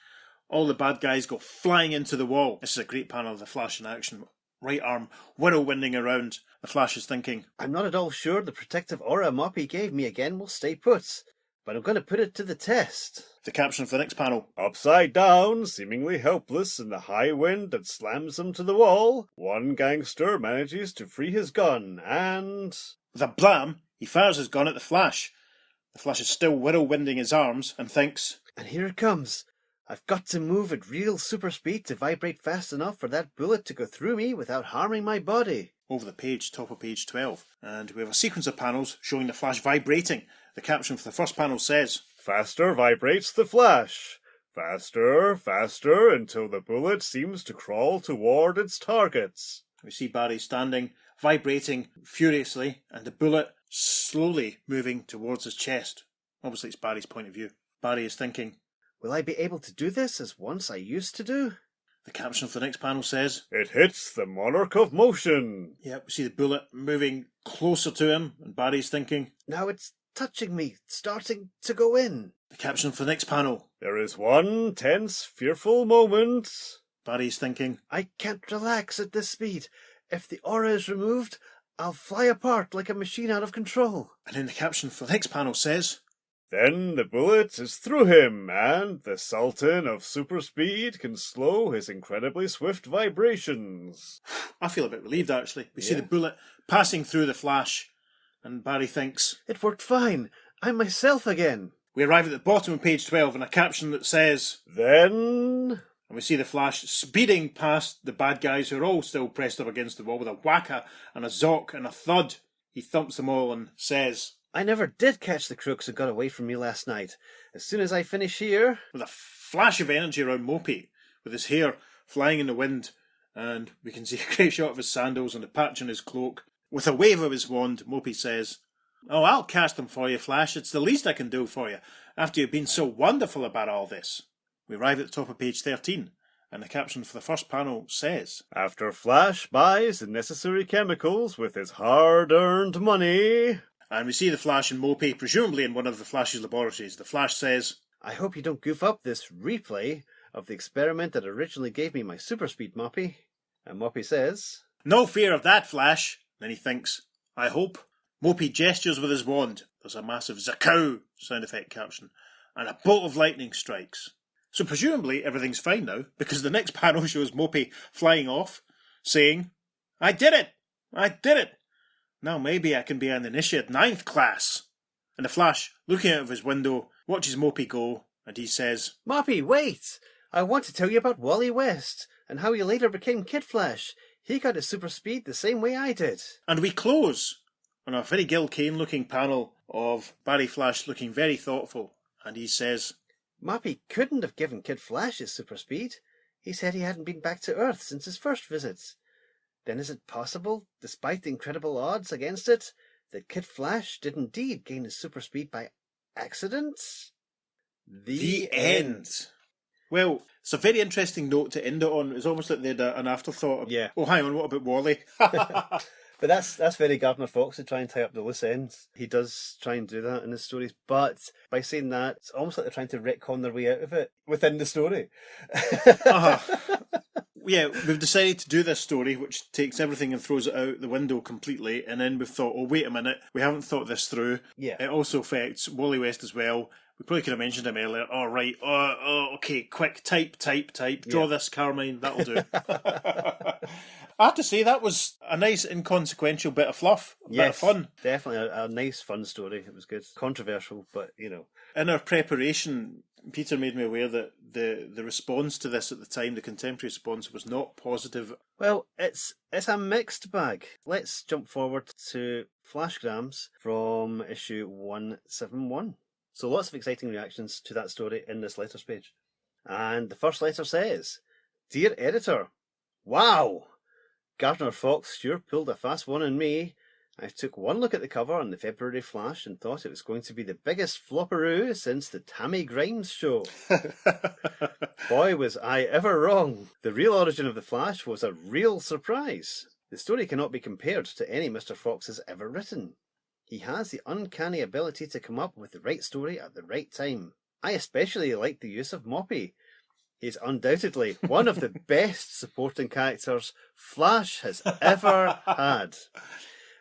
S3: all the bad guys go flying into the wall. This is a great panel of the Flash in action. Right arm whirlwinding around. The Flash is thinking,
S2: I'm not at all sure the protective aura Mopey gave me again will stay put, but I'm going to put it to the test.
S3: The caption for the next panel,
S4: Upside down, seemingly helpless in the high wind that slams him to the wall, one gangster manages to free his gun and...
S3: With a blam, he fires his gun at the Flash. The Flash is still whirlwinding his arms and thinks,
S2: And here it comes. I've got to move at real super speed to vibrate fast enough for that bullet to go through me without harming my body.
S3: Over the page, top of page 12. And we have a sequence of panels showing the Flash vibrating. The caption for the first panel says,
S4: Faster vibrates the Flash. Faster, faster, until the bullet seems to crawl toward its targets.
S3: We see Barry standing, vibrating furiously, and the bullet slowly moving towards his chest. Obviously, it's Barry's point of view. Barry is thinking,
S2: Will I be able to do this as once I used to do?
S3: The caption for the next panel says,
S4: It hits the monarch of motion.
S3: Yeah, we see the bullet moving closer to him, and Barry's thinking,
S2: Now it's touching me, starting to go in.
S3: The caption for the next panel,
S4: There is one tense, fearful moment.
S3: Barry's thinking,
S2: I can't relax at this speed. If the aura is removed, I'll fly apart like a machine out of control.
S3: and then the caption for the next panel says,
S4: Then the bullet is through him, and the Sultan of super speed can slow his incredibly swift vibrations.
S3: I feel a bit relieved actually. We see
S2: Yeah.
S3: the bullet passing through the Flash, and Barry thinks,
S2: It worked fine. I'm myself again.
S3: We arrive at the bottom of page 12 and a caption that says,
S4: Then...
S3: and we see the Flash speeding past the bad guys who are all still pressed up against the wall with a whacker and a zock and a thud. He thumps them all and says,
S2: I never did catch the crooks who got away from me last night. As soon as I finish here...
S3: with a flash of energy around Mopey, with his hair flying in the wind, and we can see a great shot of his sandals and a patch on his cloak. With a wave of his wand, Mopey says, Oh, I'll cast them for you, Flash. It's the least I can do for you, after you've been so wonderful about all this. We arrive at the top of page 13, and the caption for the first panel says,
S4: After Flash buys the necessary chemicals with his hard-earned money...
S3: And we see the Flash and Mopey, presumably in one of the Flash's laboratories. The Flash says,
S2: I hope you don't goof up this replay of the experiment that originally gave me my super speed, Mopey. And Mopey says,
S3: No fear of that, Flash. Then he thinks, I hope. Mopey gestures with his wand. There's a massive zakow sound effect caption, and a bolt of lightning strikes. So presumably everything's fine now, because the next panel shows Mopey flying off, saying, I did it! I did it! Now maybe I can be an initiate 9th class. And the Flash, looking out of his window, watches Mopey go, and he says,
S2: Mopey, wait! I want to tell you about Wally West, and how he later became Kid Flash. He got his super speed the same way I did.
S3: And we close on a very Gil Kane looking panel of Barry Flash looking very thoughtful, and he says,
S2: Mopey couldn't have given Kid Flash his super speed. He said he hadn't been back to Earth since his first visit. Then is it possible, despite the incredible odds against it, that Kid Flash did indeed gain his super speed by accident?
S3: The end. Well, it's a very interesting note to end it on. It's almost like they had an afterthought of,
S2: Yeah.
S3: oh, hang on, what about Wally?
S2: But that's very Gardner Fox to try and tie up the loose ends. He does try and do that in his stories, but by saying that, it's almost like they're trying to retcon their way out of it within the story.
S3: Yeah, we've decided to do this story, which takes everything and throws it out the window completely, and then we've thought, oh, wait a minute, we haven't thought this through.
S2: Yeah.
S3: It also affects Wally West as well. We probably could have mentioned him earlier. Oh, right. Okay, quick, type. Draw this, Carmine. That'll do. I have to say, that was a nice inconsequential bit of fluff. Bit of fun.
S2: Definitely a nice, fun story. It was good. Controversial, but,
S3: In our preparation, Peter made me aware that the response to this at the time, the contemporary response, was not positive.
S2: Well, it's a mixed bag. Let's jump forward to Flashgrams from issue 171. So lots of exciting reactions to that story in this letters page. And the first letter says, Dear Editor, wow! Gardner Fox sure pulled a fast one on me. I took one look at the cover on the February Flash and thought it was going to be the biggest flopperoo since the Tammy Grimes show. Boy, was I ever wrong. The real origin of the Flash was a real surprise. The story cannot be compared to any Mr. Fox has ever written. He has the uncanny ability to come up with the right story at the right time. I especially like the use of Mopey. He's undoubtedly one of the best supporting characters Flash has ever had.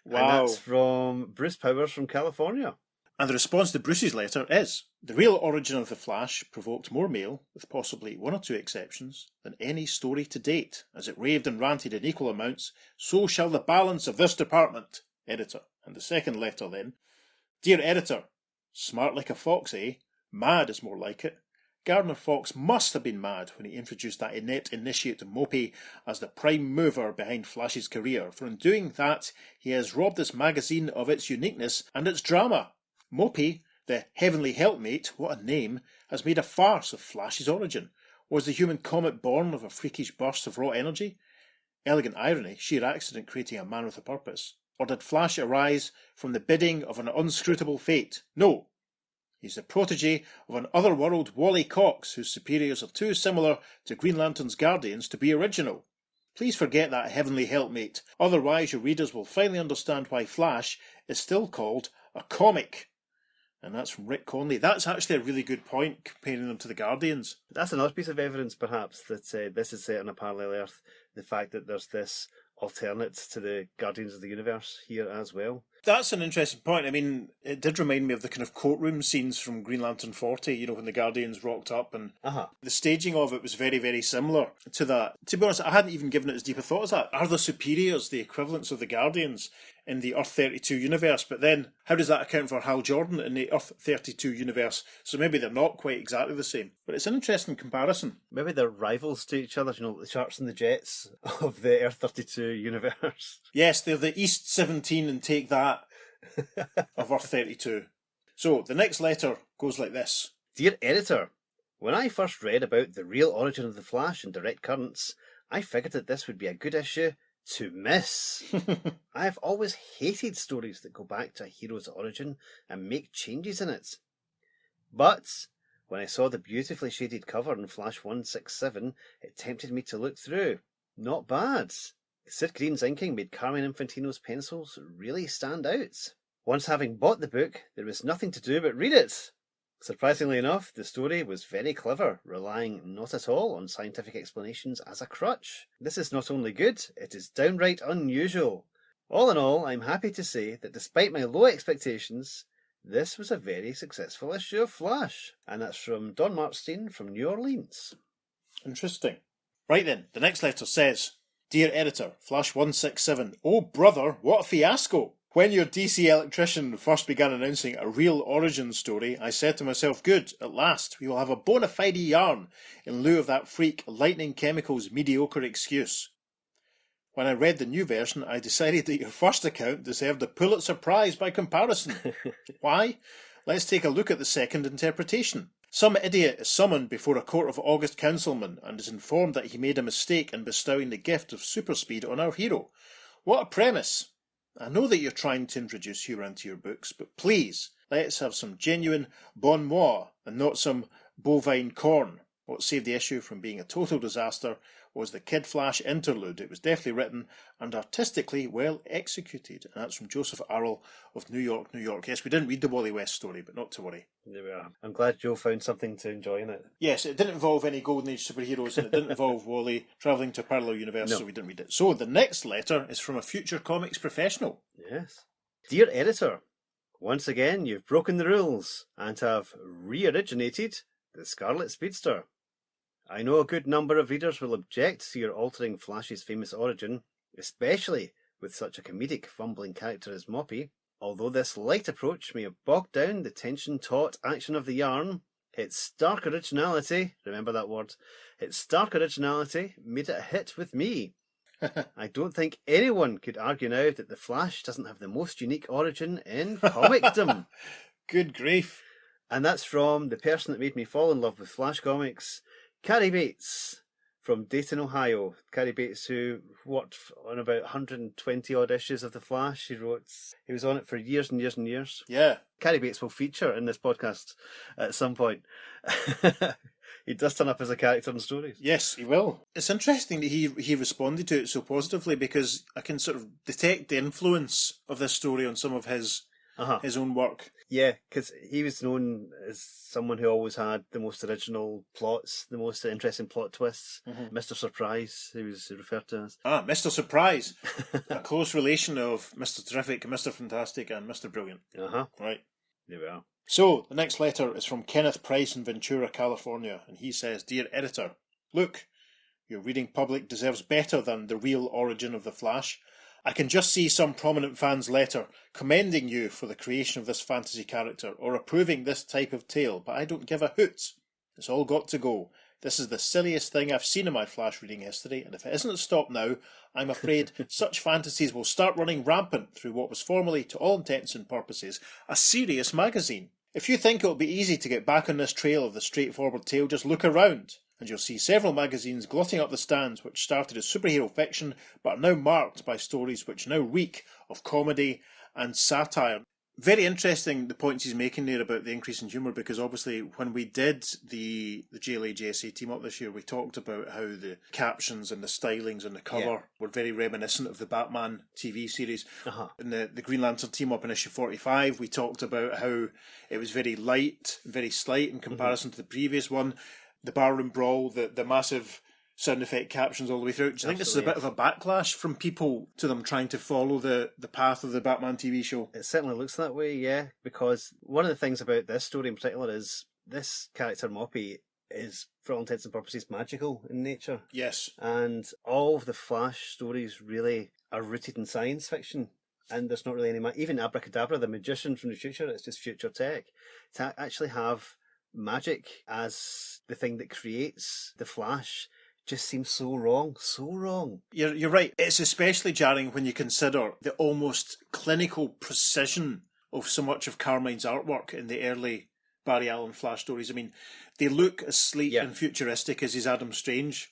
S3: Wow.
S2: And that's from Bruce Powers from California.
S3: And the response to Bruce's letter is, the real origin of the Flash provoked more mail, with possibly one or two exceptions, than any story to date. As it raved and ranted in equal amounts, so shall the balance of this department. Editor. And the second letter then, Dear Editor, smart like a fox, eh? Mad is more like it. Gardner Fox must have been mad when he introduced that inept initiate Mopey as the prime mover behind Flash's career, for in doing that he has robbed this magazine of its uniqueness and its drama. Mopey, the Heavenly Helpmate, what a name, has made a farce of Flash's origin. Was the human comet born of a freakish burst of raw energy? Elegant irony, sheer accident creating a man with a purpose. Or did Flash arise from the bidding of an unscrutable fate? No. He's the protege of an otherworld Wally Cox, whose superiors are too similar to Green Lantern's Guardians to be original. Please forget that Heavenly Helpmate, otherwise your readers will finally understand why Flash is still called a comic. And that's from Rick Conley. That's actually a really good point, comparing them to the Guardians.
S2: That's another piece of evidence, perhaps, that this is set on a parallel Earth. The fact that there's this alternate to the Guardians of the Universe here as well.
S3: That's an interesting point. I mean, it did remind me of the kind of courtroom scenes from Green Lantern 40, when the Guardians rocked up, and the staging of it was very, very similar to that. To be honest, I hadn't even given it as deep a thought as that. Are the superiors the equivalents of the Guardians in the Earth 32 universe? But then, how does that account for Hal Jordan in the Earth 32 universe? So maybe they're not quite exactly the same. But it's an interesting comparison.
S2: Maybe they're rivals to each other, the Sharks and the Jets of the Earth 32 universe.
S3: Yes, they're the East 17 and take that of Earth 32. So, the next letter goes like this.
S2: Dear Editor, when I first read about the real origin of the Flash and direct currents, I figured that this would be a good issue to miss. I've always hated stories that go back to a hero's origin and make changes in it. But when I saw the beautifully shaded cover in Flash 167, it tempted me to look through. Not bad. Sid Green's inking made Carmine Infantino's pencils really stand out. Once having bought the book, there was nothing to do but read it. Surprisingly enough, the story was very clever, relying not at all on scientific explanations as a crutch. This is not only good, it is downright unusual. All in all, I'm happy to say that despite my low expectations, this was a very successful issue of Flash. And that's from Don Martstein from New Orleans.
S3: Interesting. Right then, the next letter says, Dear Editor, Flash 167, oh brother, what a fiasco! When your DC electrician first began announcing a real origin story, I said to myself, good, at last, we will have a bona fide yarn in lieu of that freak Lightning Chemicals mediocre excuse. When I read the new version, I decided that your first account deserved a Pulitzer Prize by comparison. Why? Let's take a look at the second interpretation. Some idiot is summoned before a court of august councilmen and is informed that he made a mistake in bestowing the gift of super speed on our hero. What a premise! I know that you're trying to introduce humour into your books, but please, let's have some genuine bon mot and not some bovine corn. What saved the issue from being a total disaster was the Kid Flash interlude. It was deftly written and artistically well executed. And that's from Joseph Arrell of New York, New York. Yes, we didn't read the Wally West story, but not to worry.
S2: There we are. I'm glad Joe found something to enjoy in it.
S3: Yes, it didn't involve any Golden Age superheroes, and it didn't involve Wally travelling to a parallel universe,
S2: No.
S3: so we didn't read it. So the next letter is from a future comics professional.
S2: Yes. Dear editor, once again you've broken the rules and have re-originated the Scarlet Speedster. I know a good number of readers will object to your altering Flash's famous origin, especially with such a comedic, fumbling character as Mopey. Although this light approach may have bogged down the tension-taut action of the yarn, its stark originality, remember that word, its stark originality made it a hit with me. I don't think anyone could argue now that the Flash doesn't have the most unique origin in comicdom.
S3: Good grief.
S2: And that's from the person that made me fall in love with Flash comics, Carrie Bates from Dayton, Ohio. Carrie Bates, who worked on about 120 odd issues of The Flash. He was on it for years and years and years.
S3: Yeah.
S2: Carrie Bates will feature in this podcast at some point. He does turn up as a character in stories.
S3: Yes, he will. It's interesting that he responded to it so positively, because I can sort of detect the influence of this story on some of his own work.
S2: Yeah, because he was known as someone who always had the most original plots, the most interesting plot twists. Mr. Surprise, he was referred to as.
S3: Ah, Mr. Surprise. A close relation of Mr. Terrific, Mr. Fantastic and Mr. Brilliant. Right.
S2: There we are.
S3: So, the next letter is from Kenneth Price in Ventura, California, and he says, Dear Editor, look, your reading public deserves better than the real origin of the Flash. I can just see some prominent fans' letter commending you for the creation of this fantasy character or approving this type of tale, but I don't give a hoot. It's all got to go. This is the silliest thing I've seen in my Flash reading history, and if it isn't stopped now, I'm afraid such fantasies will start running rampant through what was formerly, to all intents and purposes, a serious magazine. If you think it'll be easy to get back on this trail of the straightforward tale, just look around, and you'll see several magazines glutting up the stands which started as superhero fiction, but are now marked by stories which now reek of comedy and satire. Very interesting the points he's making there about the increase in humour, because obviously when we did the JLA JSA team up this year, we talked about how the captions and the stylings and the cover were very reminiscent of the Batman TV series. In the Green Lantern team up in issue 45, we talked about how it was very light, very slight in comparison to the previous one. The barroom brawl, the massive sound effect captions all the way through. Do you think this is a bit of a backlash from people to them trying to follow the path of the Batman TV show?
S2: It certainly looks that way, yeah, because one of the things about this story in particular is this character Mopey is, for all intents and purposes, magical in nature.
S3: Yes.
S2: And all of the Flash stories really are rooted in science fiction. And there's not really any even Abracadabra, the magician from the future, it's just future tech. To actually have magic as the thing that creates the Flash just seems so wrong, so wrong.
S3: You're right. It's especially jarring when you consider the almost clinical precision of so much of Carmine's artwork in the early Barry Allen Flash stories. I mean, they look as sleek and futuristic as his Adam Strange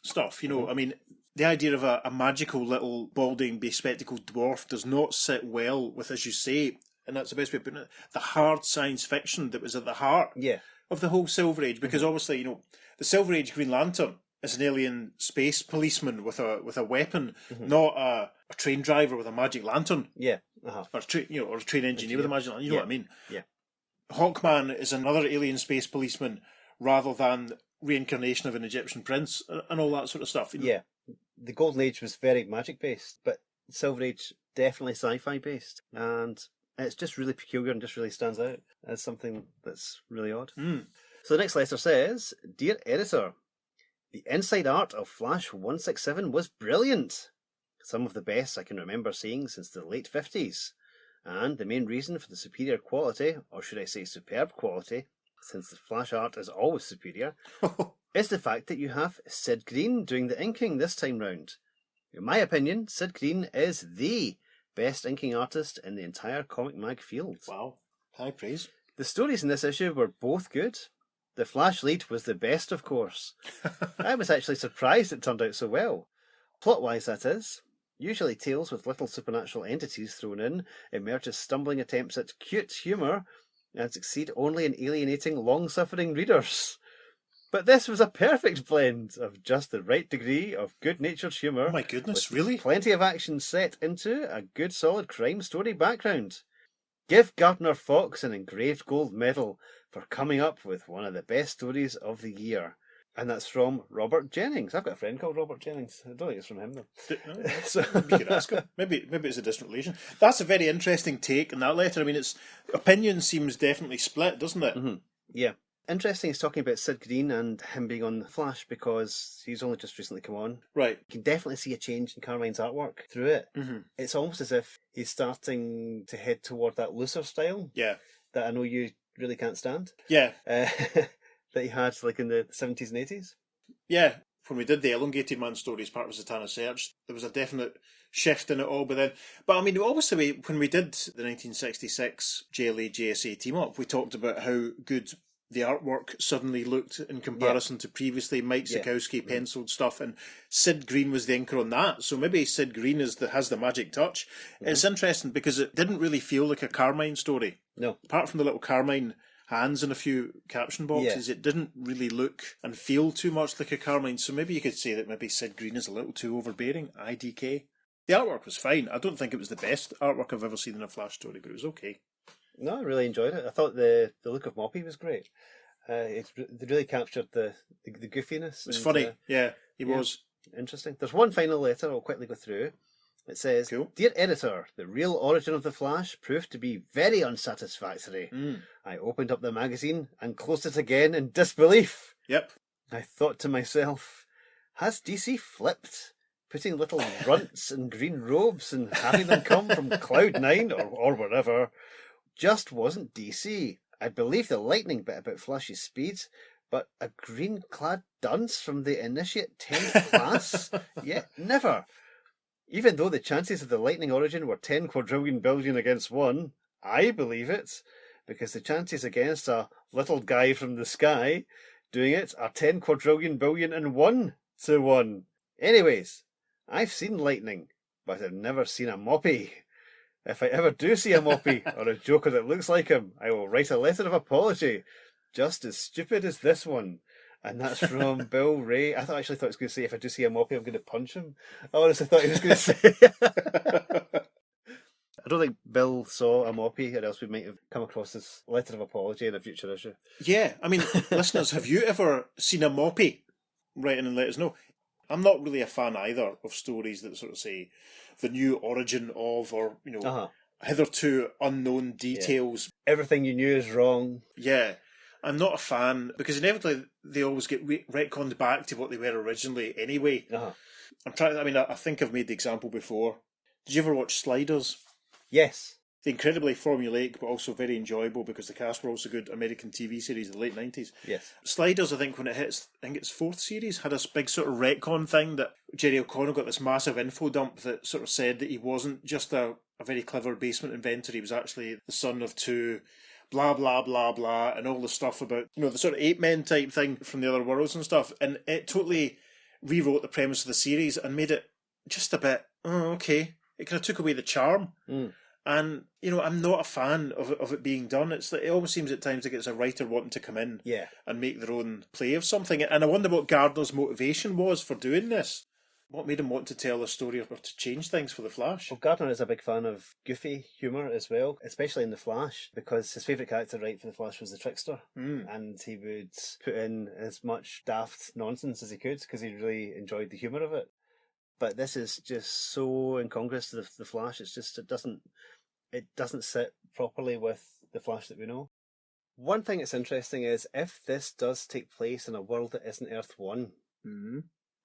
S3: stuff. You know, I mean, the idea of a magical little balding, bespectacled dwarf does not sit well with, as you say, and that's the best way of putting it, the hard science fiction that was at the heart of the whole Silver Age. Because obviously, you know, the Silver Age Green Lantern is an alien space policeman with a weapon, not a train driver with a magic lantern. Or a train engineer with a magic lantern. You know what I mean? Hawkman is another alien space policeman rather than reincarnation of an Egyptian prince and all that sort of stuff. You know?
S2: The Golden Age was very magic based, but Silver Age definitely sci-fi based, and it's just really peculiar and just really stands out as something that's really odd. So the next letter says, Dear Editor, the inside art of Flash 167 was brilliant. Some of the best I can remember seeing since the late 50s. And the main reason for the superior quality, or should I say superb quality, since the Flash art is always superior, is the fact that you have Sid Green doing the inking this time round. In my opinion, Sid Green is the best inking artist in the entire comic mag field.
S3: Wow, high praise.
S2: The stories in this issue were both good. The Flash lead was the best, of course. I was actually surprised it turned out so well. Plot-wise, that is. Usually tales with little supernatural entities thrown in emerge as stumbling attempts at cute humour and succeed only in alienating long-suffering readers. But this was a perfect blend of just the right degree of good-natured humour.
S3: Oh my goodness,
S2: with
S3: really?
S2: Plenty of action set into a good solid crime story background. Give Gardner Fox an engraved gold medal for coming up with one of the best stories of the year. And that's from Robert Jennings. I've got a friend called Robert Jennings. I don't think it's from him, though.
S3: So, we could ask him. Maybe it's a distant relation. That's a very interesting take in that letter. I mean, its opinion seems definitely split, doesn't it?
S2: Mm-hmm. Yeah. Interesting he's talking about Sid Green and him being on The Flash because he's only just recently come on.
S3: Right.
S2: You can definitely see a change in Carmine's artwork through it.
S3: Mm-hmm.
S2: It's almost as if he's starting to head toward that looser style.
S3: Yeah.
S2: That I know you really can't stand.
S3: Yeah.
S2: That he had like in the 70s and 80s.
S3: Yeah. When we did the Elongated Man story as part of Zatanna Search, there was a definite shift in it all. But I mean, obviously, when we did the 1966 JLA JSA team up, we talked about how good the artwork suddenly looked in comparison to previously. Mike Sikowski penciled stuff, and Sid Green was the inker on that. So maybe Sid Green has the magic touch. Mm-hmm. It's interesting because it didn't really feel like a Carmine story.
S2: No.
S3: Apart from the little Carmine hands and a few caption boxes, it didn't really look and feel too much like a Carmine. So maybe you could say that maybe Sid Green is a little too overbearing. IDK. The artwork was fine. I don't think it was the best artwork I've ever seen in a Flash story, but it was okay.
S2: No, I really enjoyed it. I thought the look of Mopey was great. They really captured the goofiness.
S3: It was funny. He was.
S2: Interesting. There's one final letter I'll quickly go through. It says,
S3: cool.
S2: Dear Editor, the real origin of the Flash proved to be very unsatisfactory. I opened up the magazine and closed it again in disbelief.
S3: Yep.
S2: I thought to myself, has DC flipped? Putting little runts in green robes and having them come from Cloud9 or wherever just wasn't DC. I believe the lightning bit about Flash's speed, but a green-clad dunce from the Initiate 10th class? Yet never. Even though the chances of the lightning origin were 10 quadrillion billion against 1, I believe it, because the chances against a little guy from the sky doing it are 10 quadrillion billion and 1 to 1. Anyways, I've seen lightning, but I've never seen a Mopee. If I ever do see a Mopee or a Joker that looks like him, I will write a letter of apology, just as stupid as this one. And that's from Bill Ray. I actually thought he was going to say, if I do see a Mopee, I'm going to punch him. I honestly thought he was going to say. I don't think Bill saw a Mopee, or else we might have come across this letter of apology in a future issue.
S3: Yeah, I mean, listeners, have you ever seen a Mopee? Write in and let us know. I'm not really a fan either of stories that sort of say the new origin of, or, you know, hitherto unknown details.
S2: Yeah. Everything you knew is wrong.
S3: Yeah. I'm not a fan, because inevitably they always get retconned back to what they were originally anyway. I think I've made the example before. Did you ever watch Sliders?
S2: Yes.
S3: The incredibly formulaic, but also very enjoyable, because the cast were also good, American TV series of the late 90s.
S2: Yes.
S3: Sliders, I think, when it hits, I think its fourth series, had a big sort of retcon thing that Jerry O'Connell got this massive info dump that sort of said that he wasn't just a very clever basement inventor, he was actually the son of two, blah, blah, blah, blah, and all the stuff about, you know, the sort of ape-men type thing from the other worlds and stuff. And it totally rewrote the premise of the series and made it just a bit, okay. It kind of took away the charm. And, you know, I'm not a fan of it being done. It's like, it almost seems at times like it's a writer wanting to come in and make their own play of something. And I wonder what Gardner's motivation was for doing this. What made him want to tell a story or to change things for The Flash?
S2: Well, Gardner is a big fan of goofy humour as well, especially in The Flash, because his favourite character to write for The Flash was the Trickster. And he would put in as much daft nonsense as he could, because he really enjoyed the humour of it. But this is just so incongruous to the Flash. It's just, it doesn't sit properly with the Flash that we know. One thing that's interesting is, if this does take place in a world that isn't Earth 1,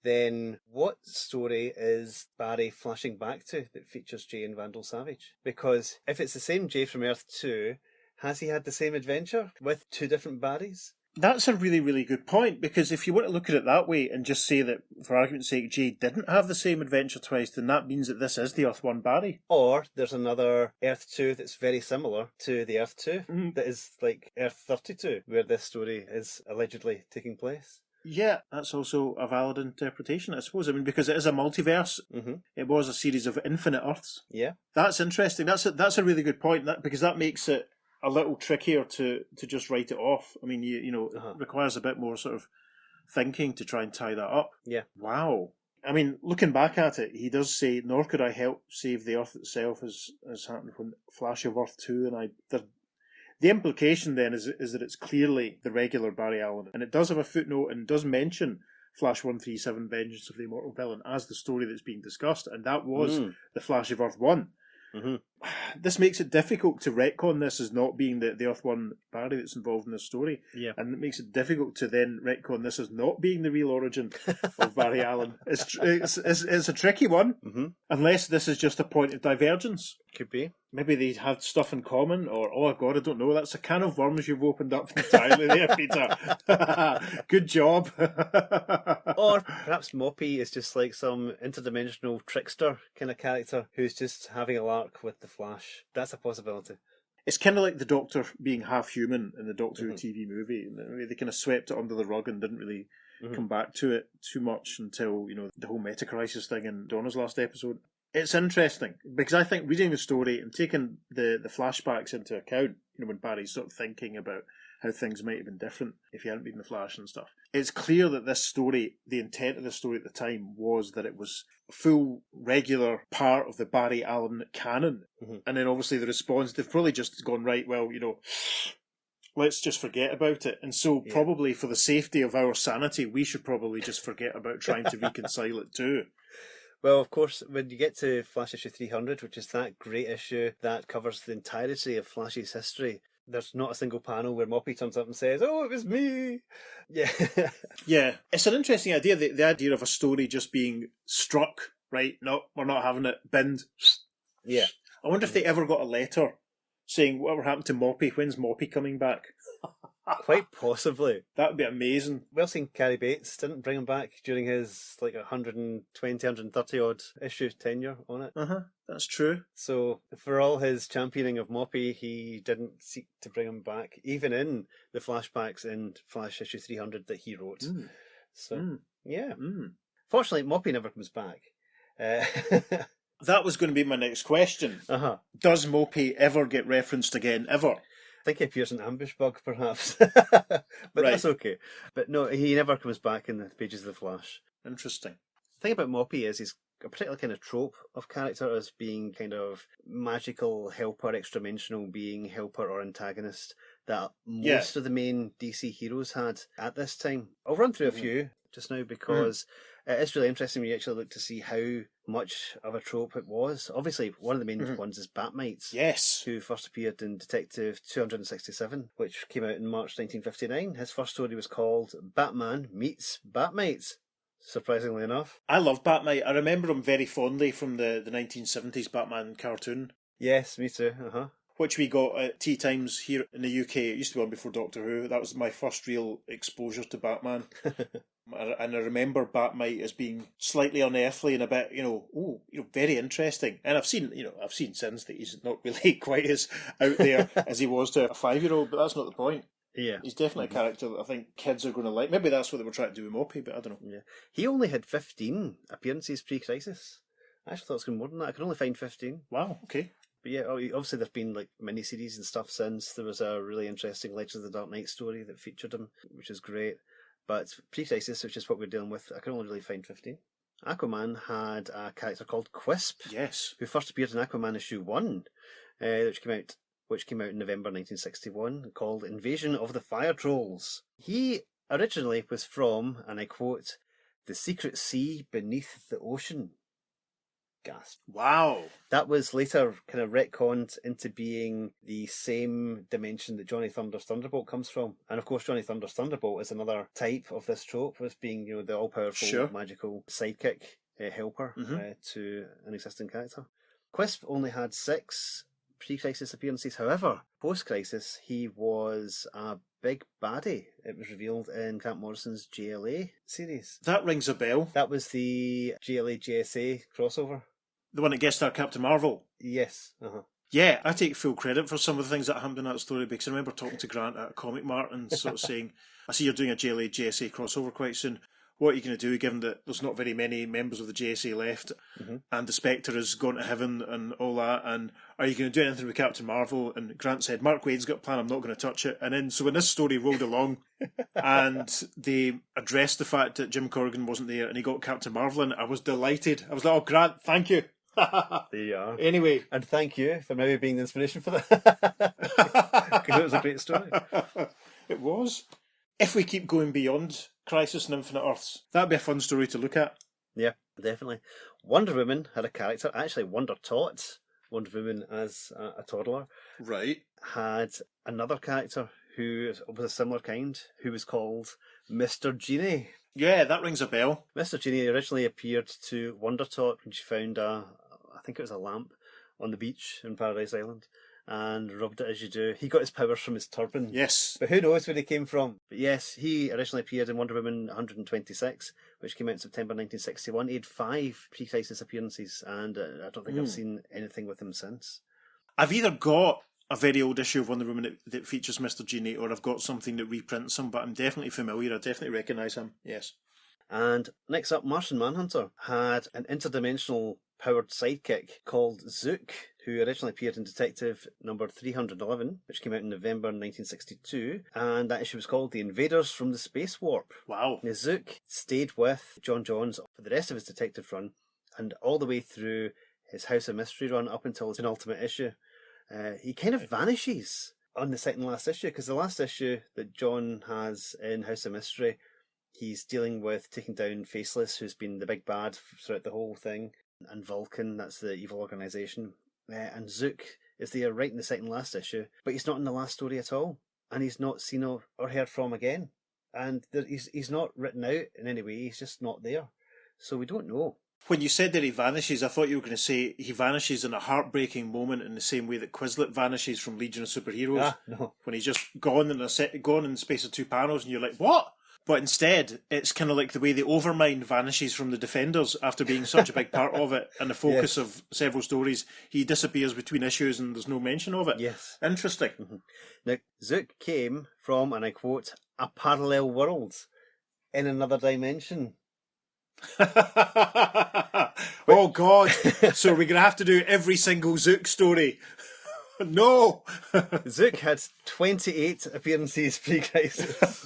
S2: then what story is Barry flashing back to that features Jay and Vandal Savage? Because if it's the same Jay from Earth 2, has he had the same adventure with two different Barrys?
S3: That's a really, really good point, because if you want to look at it that way and just say that, for argument's sake, Jay didn't have the same adventure twice, then that means that this is the Earth 1 Barry.
S2: Or there's another Earth 2 that's very similar to the Earth 2 that is like Earth 32, where this story is allegedly taking place.
S3: Yeah, that's also a valid interpretation, I suppose. I mean, because it is a multiverse. It was a series of infinite Earths.
S2: Yeah.
S3: That's interesting. That's a really good point, because that makes it a little trickier to just write it off. I mean, it requires a bit more sort of thinking to try and tie that up.
S2: Yeah.
S3: Wow. I mean, looking back at it, he does say, "Nor could I help save the Earth itself, as happened when Flash of Earth 2, and the implication then is that it's clearly the regular Barry Allen, and it does have a footnote and does mention Flash 137, Vengeance of the Immortal Villain, as the story that's being discussed, and that was the Flash of Earth 1. This makes it difficult to retcon this as not being the Earth 1 Barry that's involved in this story.
S2: Yeah.
S3: And it makes it difficult to then retcon this as not being the real origin of Barry Allen. It's a tricky one, unless this is just a point of divergence.
S2: Could be.
S3: Maybe they had stuff in common, or, oh God, I don't know. That's a can of worms you've opened up entirely there, Peter. Good job.
S2: Or perhaps Mopey is just like some interdimensional trickster kind of character who's just having a lark with the Flash. That's a possibility.
S3: It's kind of like the Doctor being half human in the Doctor Who TV movie. They kind of swept it under the rug and didn't really come back to it too much until, the whole meta-crisis thing in Donna's last episode. It's interesting, because I think reading the story and taking the flashbacks into account, when Barry's sort of thinking about how things might have been different if he hadn't been the Flash and stuff, it's clear that this story, the intent of the story at the time, was that it was a full, regular part of the Barry Allen canon. And then obviously the response, they've probably just gone, right, well, let's just forget about it. And so probably for the safety of our sanity, we should probably just forget about trying to reconcile it too.
S2: Well, of course, when you get to Flash issue 300, which is that great issue that covers the entirety of Flash's history, there's not a single panel where Mopey turns up and says, "Oh, it was me." Yeah.
S3: Yeah. It's an interesting idea, the idea of a story just being struck, right? No, we're not having it. Binned.
S2: Yeah.
S3: I wonder if they ever got a letter saying, whatever happened to Mopey? When's Mopey coming back?
S2: Quite possibly.
S3: That would be amazing.
S2: Well seen, Cary Bates didn't bring him back during his 120, 130 odd issue tenure on it.
S3: That's true.
S2: So for all his championing of Mopey, he didn't seek to bring him back, even in the flashbacks in Flash issue 300 that he wrote. Yeah. Fortunately, Mopey never comes back.
S3: That was going to be my next question. Does Mopey ever get referenced again, ever?
S2: I think he appears in Ambush Bug, perhaps. But that's okay. But no, he never comes back in the pages of the Flash.
S3: Interesting.
S2: The thing about Mopey is he's a particular kind of trope of character as being kind of magical helper, extra-dimensional being, helper or antagonist that most of the main DC heroes had at this time. I'll run through a few just now because it's really interesting when you actually look to see how much of a trope it was. Obviously, one of the main ones is Batmites.
S3: Yes.
S2: Who first appeared in Detective 267, which came out in March 1959. His first story was called Batman Meets Batmites, surprisingly enough.
S3: I love Batmite. I remember him very fondly from the 1970s Batman cartoon.
S2: Yes, me too.
S3: Which we got at tea times here in the UK. It used to be on before Doctor Who. That was my first real exposure to Batman. And I remember Batmite as being slightly unearthly and a bit, very interesting. And I've seen since that he's not really quite as out there as he was to a 5-year-old, but that's not the point.
S2: Yeah.
S3: He's definitely a character that I think kids are going to like. Maybe that's what they were trying to do with Mopey, but I don't know.
S2: Yeah. He only had 15 appearances pre-Crisis. I actually thought it was going to be more than that. I could only find 15.
S3: Wow, okay.
S2: But yeah, obviously there've been miniseries and stuff since. There was a really interesting Legends of the Dark Knight story that featured him, which is great. But pre-Crisis, which is what we're dealing with, I can only really find 15. Aquaman had a character called Quisp.
S3: Yes.
S2: Who first appeared in Aquaman issue 1, which came out in November 1961, called Invasion of the Fire Trolls. He originally was from, and I quote, the secret sea beneath the ocean. Gasp.
S3: Wow.
S2: That was later kind of retconned into being the same dimension that Johnny Thunder's Thunderbolt comes from. And of course, Johnny Thunder's Thunderbolt is another type of this trope, as being, the all-powerful magical sidekick helper to an existing character. Quisp only had 6 pre-crisis appearances. However, post-crisis, he was a big baddie. It was revealed in Grant Morrison's JLA series.
S3: That rings a bell.
S2: That was the JLA JSA crossover.
S3: The one that guest star Captain Marvel.
S2: Yes. Uh-huh.
S3: Yeah, I take full credit for some of the things that happened in that story, because I remember talking to Grant at a Comic Mart and sort of saying, I see you're doing a JLA JSA crossover quite soon. What are you going to do, given that there's not very many members of the JSA left, and the Spectre has gone to heaven and all that, and are you going to do anything with Captain Marvel? And Grant said, Mark Waid's got a plan, I'm not going to touch it. And then, so when this story rolled along, and they addressed the fact that Jim Corrigan wasn't there, and he got Captain Marvel in, I was delighted. I was like, oh, Grant, thank you.
S2: There you are.
S3: Anyway.
S2: And thank you for maybe being the inspiration for that. Because it was a great story.
S3: It was. If we keep going beyond Crisis and Infinite Earths, that'd be a fun story to look at.
S2: Yeah, definitely. Wonder Woman had a character, actually Wonder taught Wonder Woman as a toddler.
S3: Right.
S2: Had another character who was a similar kind, who was called Mr. Genie.
S3: Yeah, that rings a bell.
S2: Mr. Genie originally appeared to Wonder Tot when she found I think it was a lamp on the beach in Paradise Island, and rubbed it as you do. He got his powers from his turban.
S3: Yes.
S2: But who knows where he came from. But yes, he originally appeared in Wonder Woman 126, which came out in September 1961. He had 5 pre-crisis appearances, and I don't think I've seen anything with him since.
S3: I've either got a very old issue of Wonder Woman that features Mr. Genie, or I've got something that reprints him, but I'm definitely familiar. I definitely recognise him. Yes.
S2: And next up, Martian Manhunter had an interdimensional powered sidekick called Zook, who originally appeared in Detective number 311, which came out in November 1962, and that issue was called The Invaders from the Space Warp.
S3: Wow.
S2: Now, Zook stayed with John Johns for the rest of his detective run, and all the way through his House of Mystery run up until his penultimate issue. He kind of vanishes on the second last issue, because the last issue that John has in House of Mystery, he's dealing with taking down Faceless, who's been the big bad throughout the whole thing, and Vulcan, that's the evil organisation. And Zook is there right in the second last issue, but he's not in the last story at all, and he's not seen or heard from again. And he's not written out in any way, he's just not there. So we don't know.
S3: When you said that he vanishes, I thought you were going to say he vanishes in a heartbreaking moment in the same way that Quizlet vanishes from Legion of Superheroes.
S2: No.
S3: When he's just gone in the space of 2 panels, and you're like, what? But instead, it's kind of like the way the Overmind vanishes from the Defenders after being such a big part of it and the focus of several stories. He disappears between issues and there's no mention of it.
S2: Yes.
S3: Interesting.
S2: Mm-hmm. Now, Zook came from, and I quote, a parallel world in another dimension.
S3: Oh, God. So we're going to have to do every single Zook story. No!
S2: Zook had 28 appearances pre-crisis.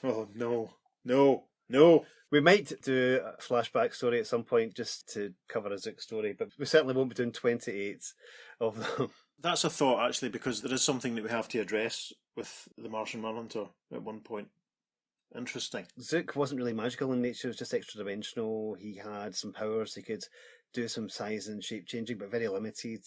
S3: Oh, no.
S2: We might do a flashback story at some point just to cover a Zook story, but we certainly won't be doing 28 of them.
S3: That's a thought, actually, because there is something that we have to address with the Martian Manhunter at one point. Interesting.
S2: Zook wasn't really magical in nature, it was just extra-dimensional. He had some powers, he could do some size and shape changing, but very limited.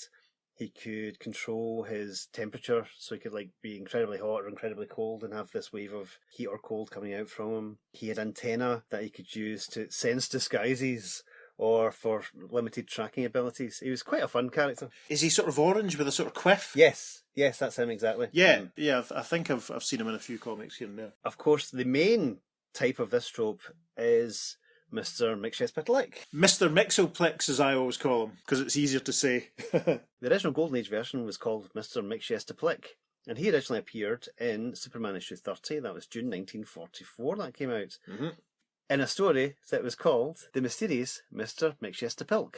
S2: He could control his temperature, so he could be incredibly hot or incredibly cold and have this wave of heat or cold coming out from him. He had antenna that he could use to sense disguises or for limited tracking abilities. He was quite a fun character.
S3: Is he sort of orange with a sort of quiff?
S2: Yes, that's him exactly.
S3: Yeah, I think I've seen him in a few comics here and there.
S2: Of course, the main type of this trope is Mr. Mixchespitlick.
S3: Mr. Mixoplex, as I always call him, because it's easier to say.
S2: The original Golden Age version was called Mr. Mixchespitlick, and he originally appeared in Superman issue 30. That was June 1944 that came out. Mm-hmm. In a story that was called The Mysterious Mr. Mixchespitlick.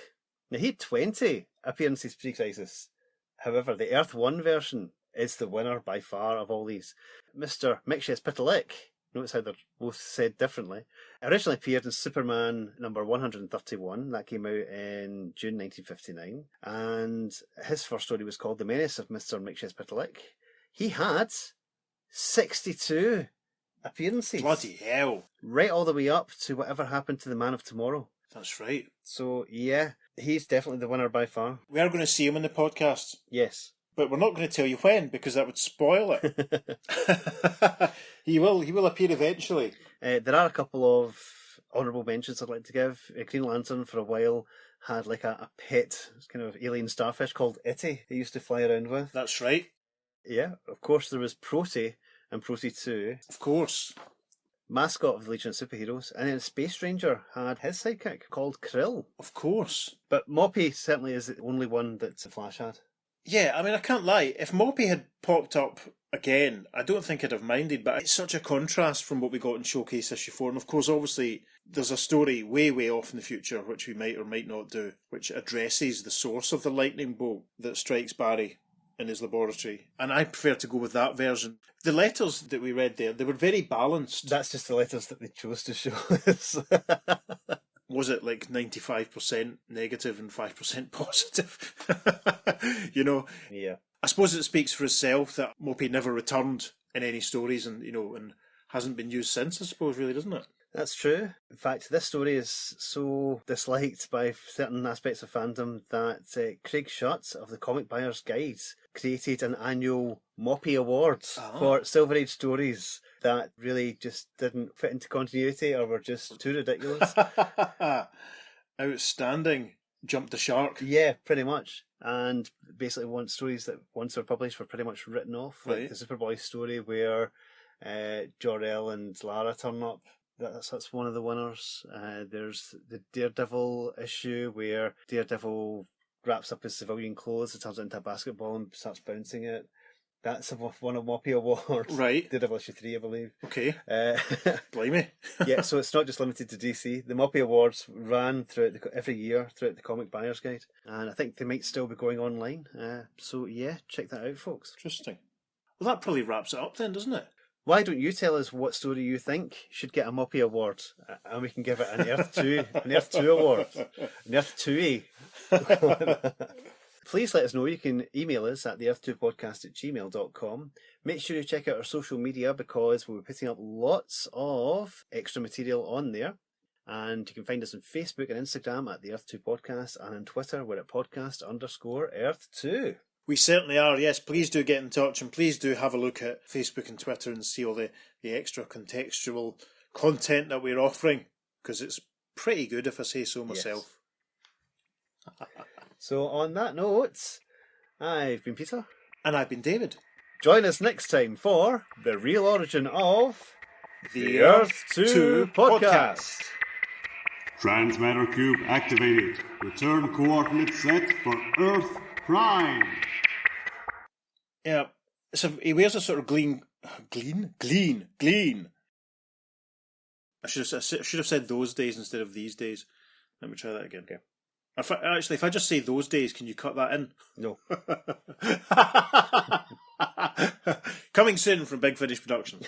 S2: Now, he had 20 appearances pre-crisis. However, the Earth 1 version is the winner by far of all these. Mr. Mixchespitlick, notice how they're both said differently, originally appeared in Superman number 131. That came out in June 1959. And his first story was called The Menace of Mr. Mixchespitlick. He had 62 appearances.
S3: Bloody hell.
S2: Right all the way up to whatever happened to the Man of Tomorrow.
S3: That's right.
S2: So, yeah, he's definitely the winner by far.
S3: We are going to see him in the podcast.
S2: Yes.
S3: But we're not going to tell you when, because that would spoil it. He will appear eventually.
S2: There are a couple of honourable mentions I'd like to give. Green Lantern for a while had like a pet kind of alien starfish called Itty he used to fly around with.
S3: That's right.
S2: Yeah, of course there was Proty and Proty 2,
S3: Of course.
S2: mascot of the Legion of Superheroes, and then Space Ranger had his sidekick called Krill.
S3: Of course.
S2: But Mopey certainly is the only one that the Flash had.
S3: Yeah, I mean, I can't lie. If Mopey had popped up again, I don't think I'd have minded, but it's such a contrast from what we got in Showcase issue 4. And of course, obviously, there's a story way, way off in the future, which we might or might not do, which addresses the source of the lightning bolt that strikes Barry in his laboratory. And I prefer to go with that version. The letters that we read there, they were very balanced.
S2: That's just the letters that they chose to show us.
S3: Was it like 95% negative and 5% positive? You know?
S2: Yeah.
S3: I suppose it speaks for itself that Mopey never returned in any stories and, and hasn't been used since, I suppose, really, doesn't it?
S2: That's true. In fact, this story is so disliked by certain aspects of fandom that Craig Shutt of the Comic Buyer's Guide created an annual Mopey Awards for Silver Age stories that really just didn't fit into continuity or were just too ridiculous.
S3: Outstanding. Jumped the shark.
S2: Yeah, pretty much. And basically stories that once were published were pretty much written off. Like
S3: Right.
S2: the Superboy story where Jor-El and Lara turn up. That's one of the winners. There's the Daredevil issue where Daredevil wraps up his civilian clothes and turns it into a basketball and starts bouncing it. That's one of Mopey Awards.
S3: Right.
S2: Daredevil issue 3, I believe.
S3: Okay.
S2: Uh,
S3: Blimey.
S2: yeah, so it's not just limited to DC. The Mopey Awards ran throughout every year throughout the Comic Buyer's Guide, and I think they might still be going online. So yeah, check that out, folks.
S3: Interesting. Well, that probably wraps it up then, doesn't it?
S2: Why don't you tell us what story you think should get a Mopey Award, and we can give it an Earth 2 award, an Earth 2 Please let us know. You can email us at theearth2podcast@gmail.com. Make sure you check out our social media because we'll be putting up lots of extra material on there. And you can find us on Facebook and Instagram at the Earth 2 Podcast, and on Twitter we're at podcast_Earth2.
S3: We certainly are, yes. Please do get in touch and please do have a look at Facebook and Twitter and see all the extra contextual content that we're offering, because it's pretty good if I say so myself.
S2: Yes. So on that note, I've been Peter.
S3: And I've been David.
S2: Join us next time for the real origin of
S3: The
S2: Earth 2 Podcast.
S1: Transmatter cube activated. Return coordinates set for Earth Prime.
S3: Yeah, he wears a sort of glean. I should have said those days instead of these days. Let me try that again.
S2: Okay.
S3: If I just say those days, can you cut that in?
S2: No.
S3: Coming soon from Big Finish Productions.